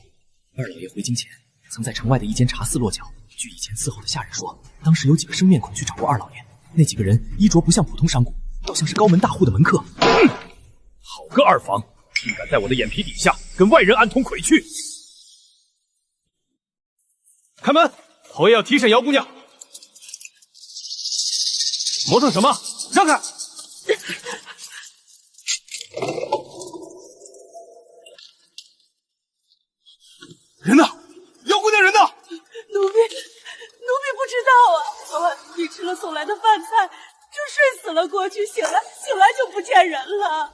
二老爷回京前曾在城外的一间茶肆落脚。据以前伺候的下人说，当时有几个生面孔去找过二老爷，那几个人衣着不像普通商贾，倒像是高门大户的门客。好个二房，竟敢在我的眼皮底下跟外人暗通诡去！开门，侯爷要提审姚姑娘。磨蹭什么？让开！人呢？姚姑娘人呢？奴婢不知道啊。昨晚奴婢吃了送来的饭菜，就睡死了过去，醒来就不见人了。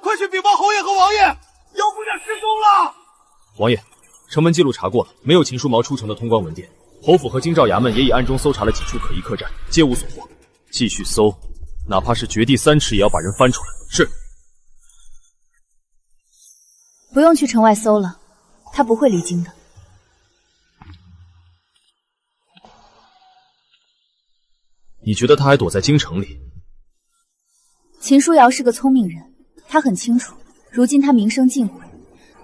快去禀报侯爷和王爷，姚姑娘失踪了。王爷，城门记录查过了，没有秦叔毛出城的通关文电。侯府和京兆衙门也已暗中搜查了几处可疑客栈，皆无所获。继续搜，哪怕是掘地3尺，也要把人翻出来。是。不用去城外搜了，他不会离京的。你觉得他还躲在京城里？秦书瑶是个聪明人，他很清楚，如今他名声尽毁，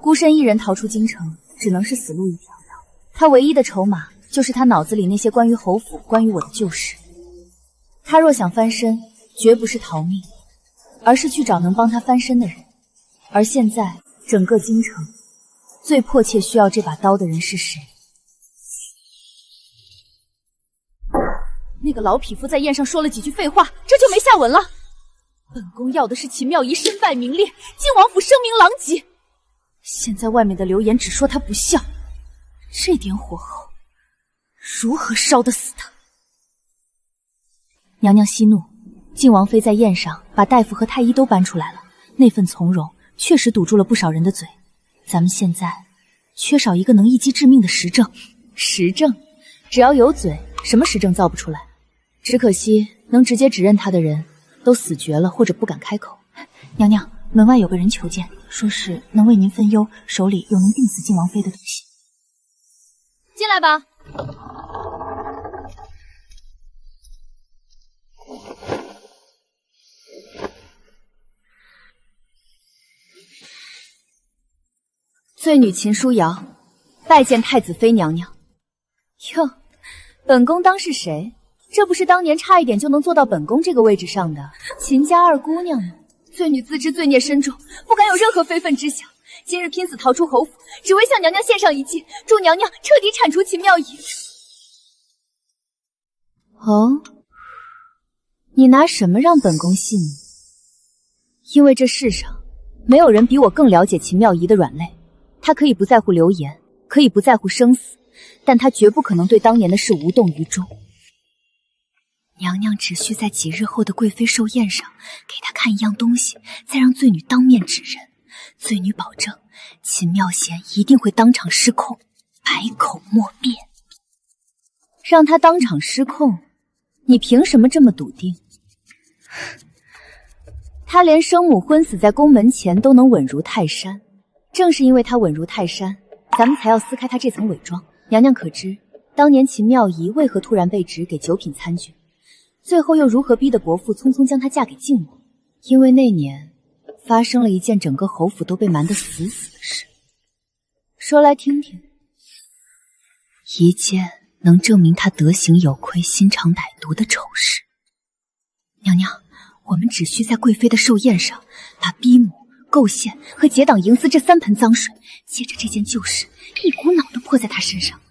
孤身一人逃出京城，只能是死路一条了。他唯一的筹码就是他脑子里那些关于侯府、关于我的旧事。他若想翻身，绝不是逃命，而是去找能帮他翻身的人。而现在，整个京城最迫切需要这把刀的人是谁？那个老匹夫在宴上说了几句废话，这就没下文了。本宫要的是秦妙仪身败名裂，晋王府声名狼藉。现在外面的流言只说他不孝，这点火候，如何烧得死他？娘娘息怒，晋王妃在宴上把大夫和太医都搬出来了，那份从容确实堵住了不少人的嘴。咱们现在缺少一个能一击致命的实证。实证，只要有嘴，什么实证造不出来？只可惜能直接指认他的人都死绝了，或者不敢开口。娘娘，门外有个人求见，说是能为您分忧，手里有能定死晋王妃的东西。进来吧。罪女秦书瑶，拜见太子妃娘娘。哟，本宫当是谁？这不是当年差一点就能坐到本宫这个位置上的秦家二姑娘吗？罪女自知罪孽深重，不敢有任何非分之想。今日拼死逃出侯府，只为向娘娘献上一计，祝娘娘彻底铲除秦妙仪。哦，你拿什么让本宫信你？因为这世上没有人比我更了解秦妙仪的软肋。她可以不在乎流言，可以不在乎生死，但她绝不可能对当年的事无动于衷。娘娘只需在几日后的贵妃寿宴上给她看一样东西，再让罪女当面指认。罪女保证，秦妙贤一定会当场失控，百口莫辩。让她当场失控，你凭什么这么笃定？她连生母昏死在宫门前都能稳如泰山，正是因为她稳如泰山，咱们才要撕开她这层伪装。娘娘可知，当年秦妙仪为何突然被指给九品参军？最后又如何逼得伯父匆匆将她嫁给晋王？因为那年发生了一件整个侯府都被瞒得死死的事。说来听听。一件能证明她德行有亏、心肠歹毒的丑事。娘娘，我们只需在贵妃的寿宴上把逼母、构陷和结党营私这3盆脏水，借着这件旧事一股脑地泼在她身上。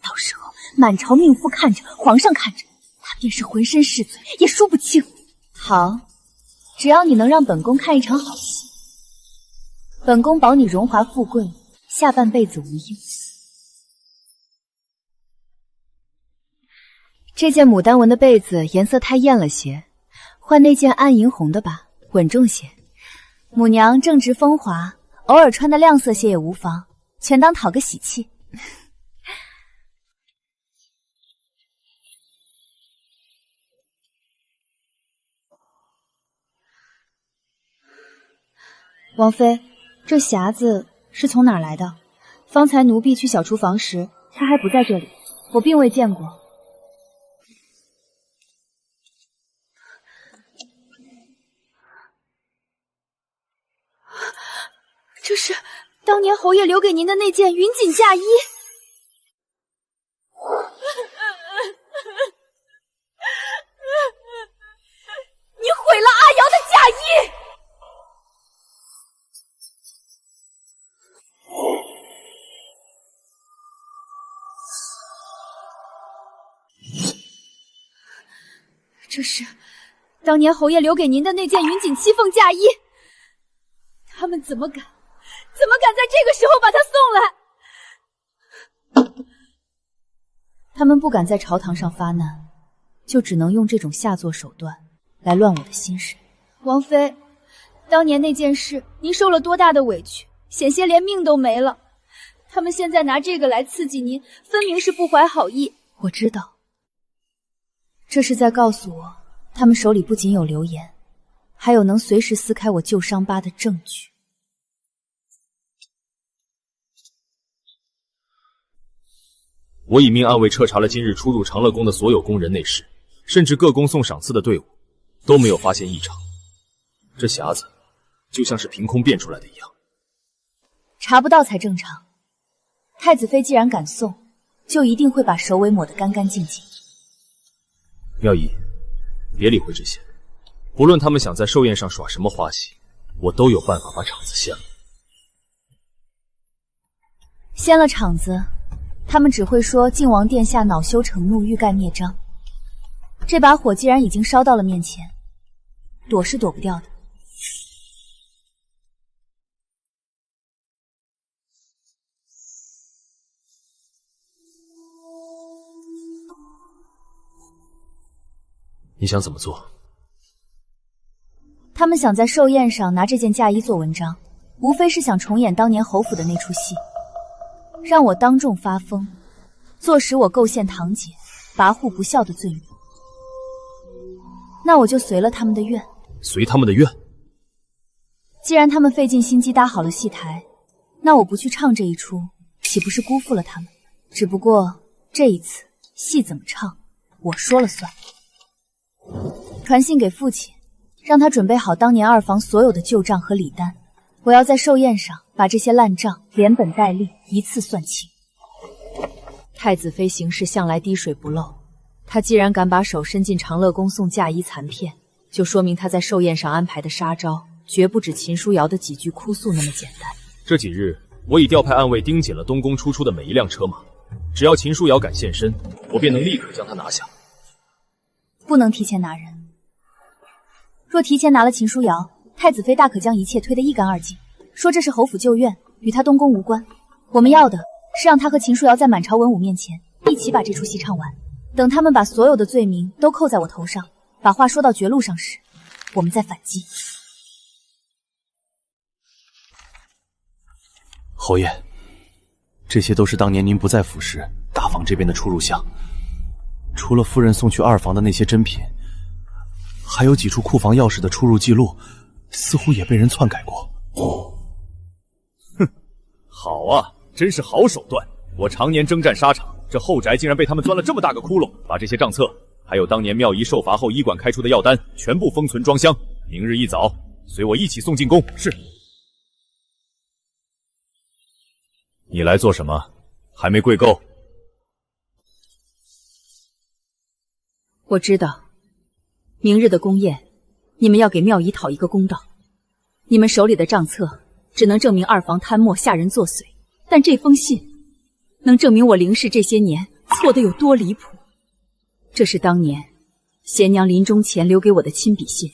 到时候满朝命妇看着，皇上看着，他便是浑身是罪，也说不清。好，只要你能让本宫看一场好戏，本宫保你荣华富贵，下半辈子无忧。这件牡丹纹的被子颜色太艳了些，换那件暗银红的吧，稳重些。母娘正值风华，偶尔穿的亮色些也无妨，全当讨个喜气。王妃，这匣子是从哪儿来的？方才奴婢去小厨房时，它还不在这里，我并未见过。这是当年侯爷留给您的那件云锦嫁衣。你毁了阿瑶的嫁衣！这是当年侯爷留给您的那件云锦七凤嫁衣。他们怎么敢在这个时候把他送来？他们不敢在朝堂上发难，就只能用这种下作手段来乱我的心神。王妃，当年那件事，您受了多大的委屈，险些连命都没了。他们现在拿这个来刺激您，分明是不怀好意。我知道，这是在告诉我，他们手里不仅有流言，还有能随时撕开我旧伤疤的证据。我已命暗卫彻查了今日出入长乐宫的所有宫人内侍，甚至各宫送赏赐的队伍，都没有发现异常。这匣子就像是凭空变出来的一样。查不到才正常。太子妃既然敢送，就一定会把首尾抹得干干净净。妙仪，别理会这些，不论他们想在寿宴上耍什么花戏，我都有办法把场子掀了。掀了场子，他们只会说靖王殿下恼羞成怒，欲盖弥彰。这把火既然已经烧到了面前，躲是躲不掉的。你想怎么做？他们想在寿宴上拿这件嫁衣做文章，无非是想重演当年侯府的那出戏，让我当众发疯，坐实我构陷堂姐、跋扈不孝的罪名。那我就随了他们的愿。随他们的愿？既然他们费尽心机搭好了戏台，那我不去唱这一出，岂不是辜负了他们？只不过这一次戏怎么唱，我说了算。传信给父亲，让他准备好当年二房所有的旧账和礼单，我要在寿宴上把这些烂账连本带利一次算清。太子妃行事向来滴水不漏，她既然敢把手伸进长乐宫送嫁衣残片，就说明她在寿宴上安排的杀招绝不止秦书瑶的几句哭诉那么简单。这几日我已调派暗卫盯紧了东宫出的每一辆车马，只要秦书瑶敢现身，我便能立刻将她拿下。不能提前拿人，若提前拿了秦书瑶，太子妃大可将一切推得一干二净，说这是侯府旧怨，与他东宫无关。我们要的是让他和秦书瑶在满朝文武面前一起把这出戏唱完，等他们把所有的罪名都扣在我头上，把话说到绝路上时，我们再反击。侯爷，这些都是当年您不在府时大房这边的出入项，除了夫人送去二房的那些珍品，还有几处库房钥匙的出入记录，似乎也被人篡改过。哼，好啊，真是好手段！我常年征战沙场，这后宅竟然被他们钻了这么大个窟窿，把这些账册，还有当年妙仪受罚后医馆开出的药单，全部封存装箱。明日一早，随我一起送进宫。是。你来做什么？还没跪够？我知道，明日的宫宴，你们要给妙仪讨一个公道。你们手里的账册只能证明二房贪墨下人作祟，但这封信能证明我凌氏这些年错得有多离谱。这是当年贤娘临终前留给我的亲笔信。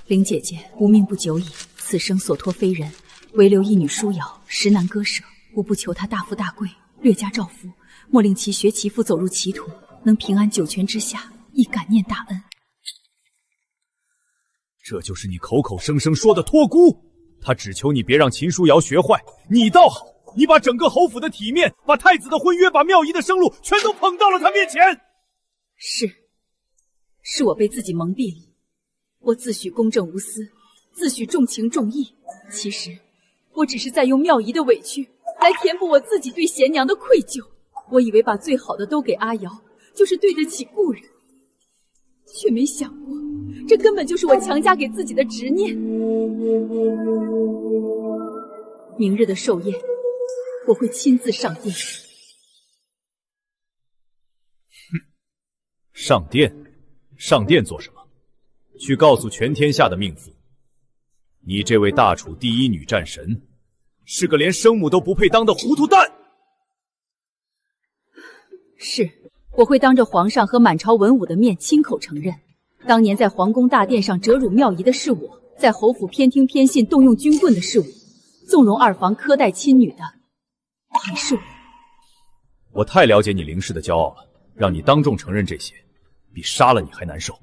林姐姐无命不久矣，此生所托非人，唯留一女舒瑶，实难割舍。我不求她大富大贵，略加照拂，莫令其学其父走入歧途，能平安九泉之下，亦感念大恩。这就是你口口声声说的托孤？他只求你别让秦书瑶学坏，你倒好，你把整个侯府的体面，把太子的婚约，把妙仪的生路，全都捧到了他面前。是我被自己蒙蔽了。我自诩公正无私，自诩重情重义，其实我只是在用妙仪的委屈来填补我自己对贤娘的愧疚。我以为把最好的都给阿瑶，就是对得起故人，却没想过，这根本就是我强加给自己的执念。明日的寿宴，我会亲自上殿。上殿？上殿做什么？去告诉全天下的命妇，你这位大楚第一女战神，是个连生母都不配当的糊涂蛋。是，我会当着皇上和满朝文武的面亲口承认，当年在皇宫大殿上折辱妙仪的是我，在侯府偏听偏信动用军棍的是我，纵容二房苛待亲女的还是我。我太了解你凌氏的骄傲了，让你当众承认这些，比杀了你还难受。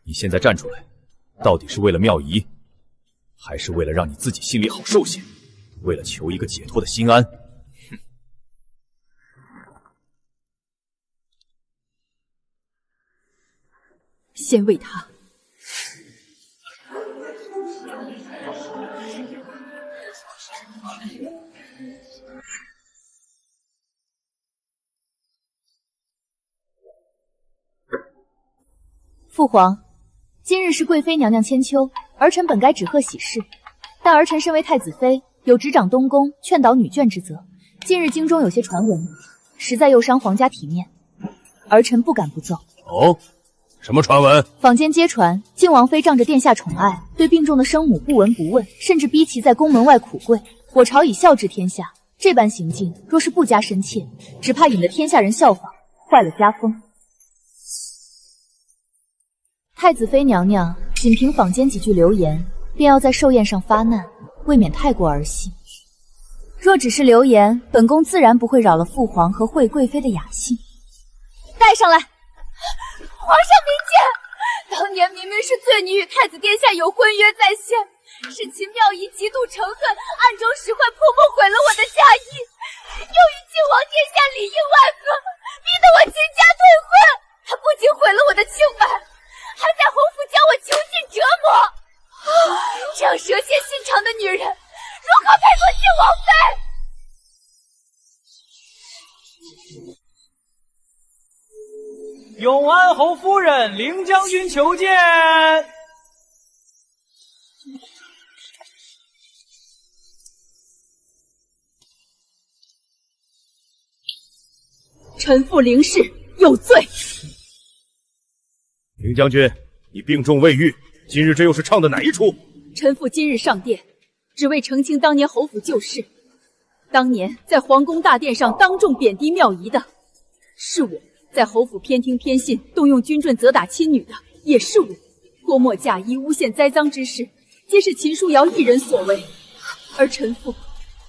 你现在站出来，到底是为了妙仪，还是为了让你自己心里好受些，为了求一个解脱的心安？先为他。父皇，今日是贵妃娘娘千秋，儿臣本该止贺喜事，但儿臣身为太子妃，有执掌东宫、劝导女眷之责。近日京中有些传闻，实在又伤皇家体面，儿臣不敢不奏。哦，什么传闻？坊间皆传，靖王妃仗着殿下宠爱，对病重的生母不闻不问，甚至逼其在宫门外苦跪。我朝以孝治天下，这般行径若是不加深切，只怕引得天下人效仿，坏了家风。太子妃娘娘仅凭坊间几句流言，便要在寿宴上发难，未免太过儿戏。若只是流言，本宫自然不会扰了父皇和惠贵妃的雅兴。带上来！皇上明鉴，当年明明是罪女与太子殿下有婚约在先，是秦妙仪极度仇恨，暗中使坏泼墨毁了我的嫁衣，又与靖王殿下里应外合，逼得我倾家退婚。他不仅毁了我的清白，还在侯府将我囚禁折磨。这样蛇蝎心肠的女人，如何配做靖王妃？永安侯夫人，凌将军求见。臣妇凌氏有罪。凌将军，你病重未愈，今日这又是唱的哪一出？臣妇今日上殿，只为澄清当年侯府旧事。当年在皇宫大殿上当众贬低妙仪的，是我；在侯府偏听偏信，动用军棍责打亲女的，也是我。泼墨嫁衣、诬陷栽赃之事，皆是秦书瑶一人所为。而臣妇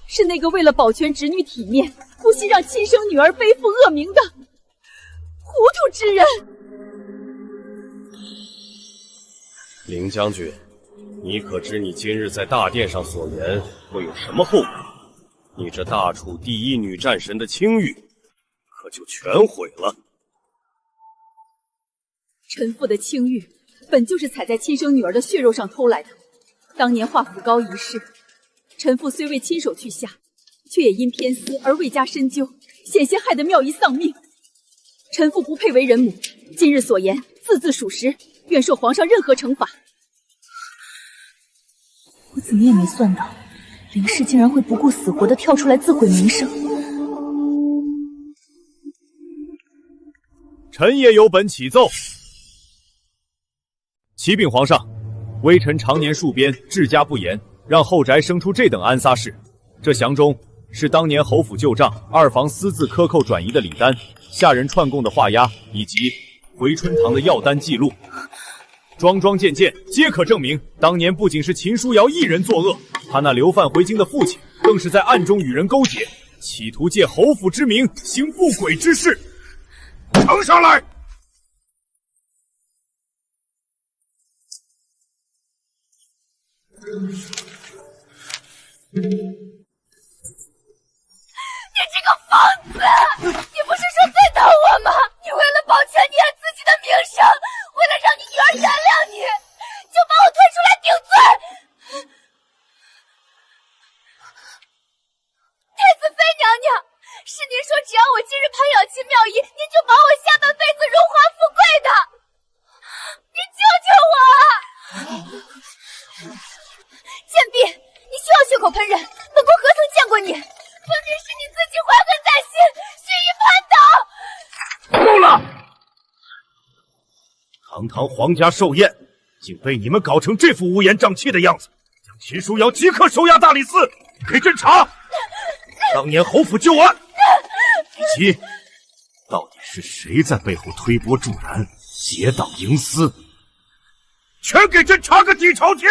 是那个为了保全侄女体面，不惜让亲生女儿背负恶名的糊涂之人。凌将军，你可知你今日在大殿上所言会有什么后果？你这大楚第一女战神的清誉，可就全毁了。臣妇的清誉，本就是踩在亲生女儿的血肉上偷来的。当年华府高一事，臣妇虽未亲手去下，却也因偏私而未加深究，险些害得妙仪丧命。臣妇不配为人母，今日所言字字属实，愿受皇上任何惩罚。我怎么也没算到，凌氏竟然会不顾死活的跳出来自毁名声。臣也有本启奏。启禀皇上，微臣常年戍边，治家不严，让后宅生出这等安撒事。这详中是当年侯府旧账，二房私自克扣转移的礼单，下人串供的画押，以及回春堂的药单记录。桩桩件件皆可证明，当年不仅是秦书瑶一人作恶，他那流放回京的父亲更是在暗中与人勾结，企图借侯府之名行不轨之事。呈上来！你这个疯子！你不是说最疼我吗？你为了保全你儿自己的名声，为了口喷人，本宫何曾见过你？分明是你自己怀恨在心，蓄意攀党。够了！堂堂皇家寿宴，竟被你们搞成这副乌烟瘴气的样子！将秦书瑶即刻收押大理寺，给朕查当年侯府旧案，以及到底是谁在背后推波助澜、结党营私，全给朕查个底朝天！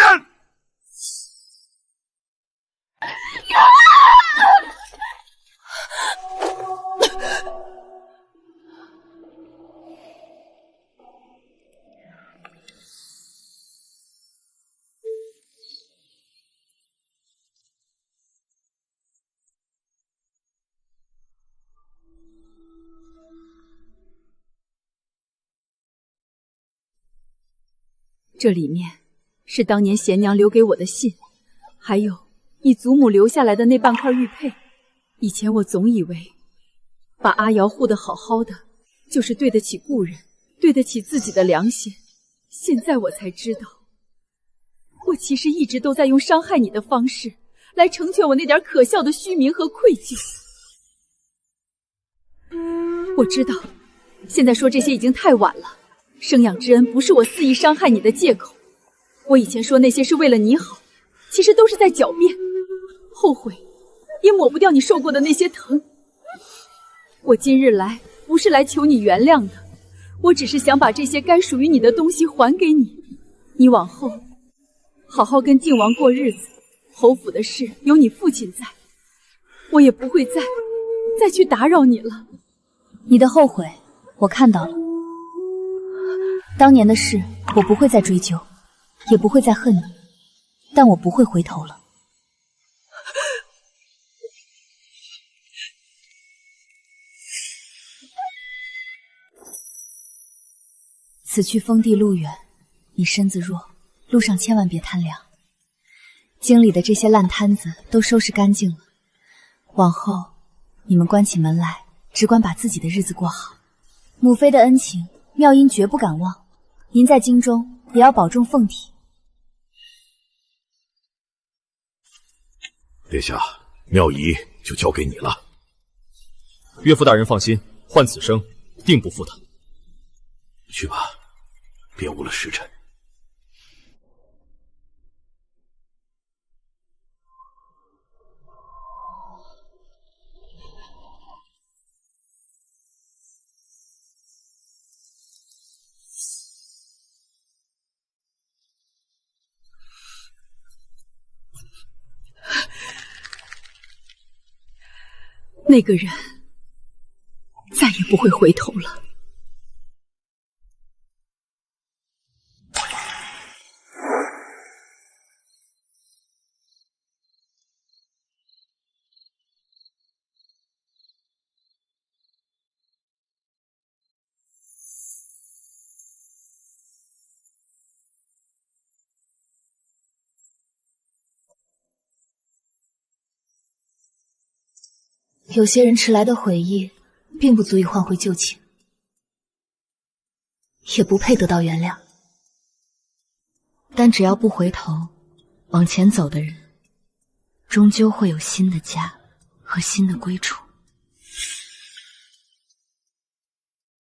这里面是当年贤娘留给我的信，还有你祖母留下来的那半块玉佩。以前我总以为把阿瑶护得好好的，就是对得起故人，对得起自己的良心。现在我才知道，我其实一直都在用伤害你的方式来成全我那点可笑的虚名和愧疚。我知道现在说这些已经太晚了，生养之恩不是我肆意伤害你的借口。我以前说那些是为了你好，其实都是在狡辩，后悔也抹不掉你受过的那些疼。我今日来不是来求你原谅的，我只是想把这些该属于你的东西还给你。你往后好好跟靖王过日子，侯府的事有你父亲在，我也不会再去打扰你了。你的后悔我看到了，当年的事我不会再追究，也不会再恨你，但我不会回头了。此去风地路远，你身子弱，路上千万别贪凉。京里的这些烂摊子都收拾干净了，往后你们关起门来，只管把自己的日子过好。母妃的恩情，妙音绝不敢忘。您在京中也要保重凤体。殿下，妙仪就交给你了。岳父大人放心，换此生定不负他。去吧，别误了时辰。那个人再也不会回头了。有些人迟来的悔意，并不足以换回旧情，也不配得到原谅。但只要不回头，往前走的人，终究会有新的家和新的归处。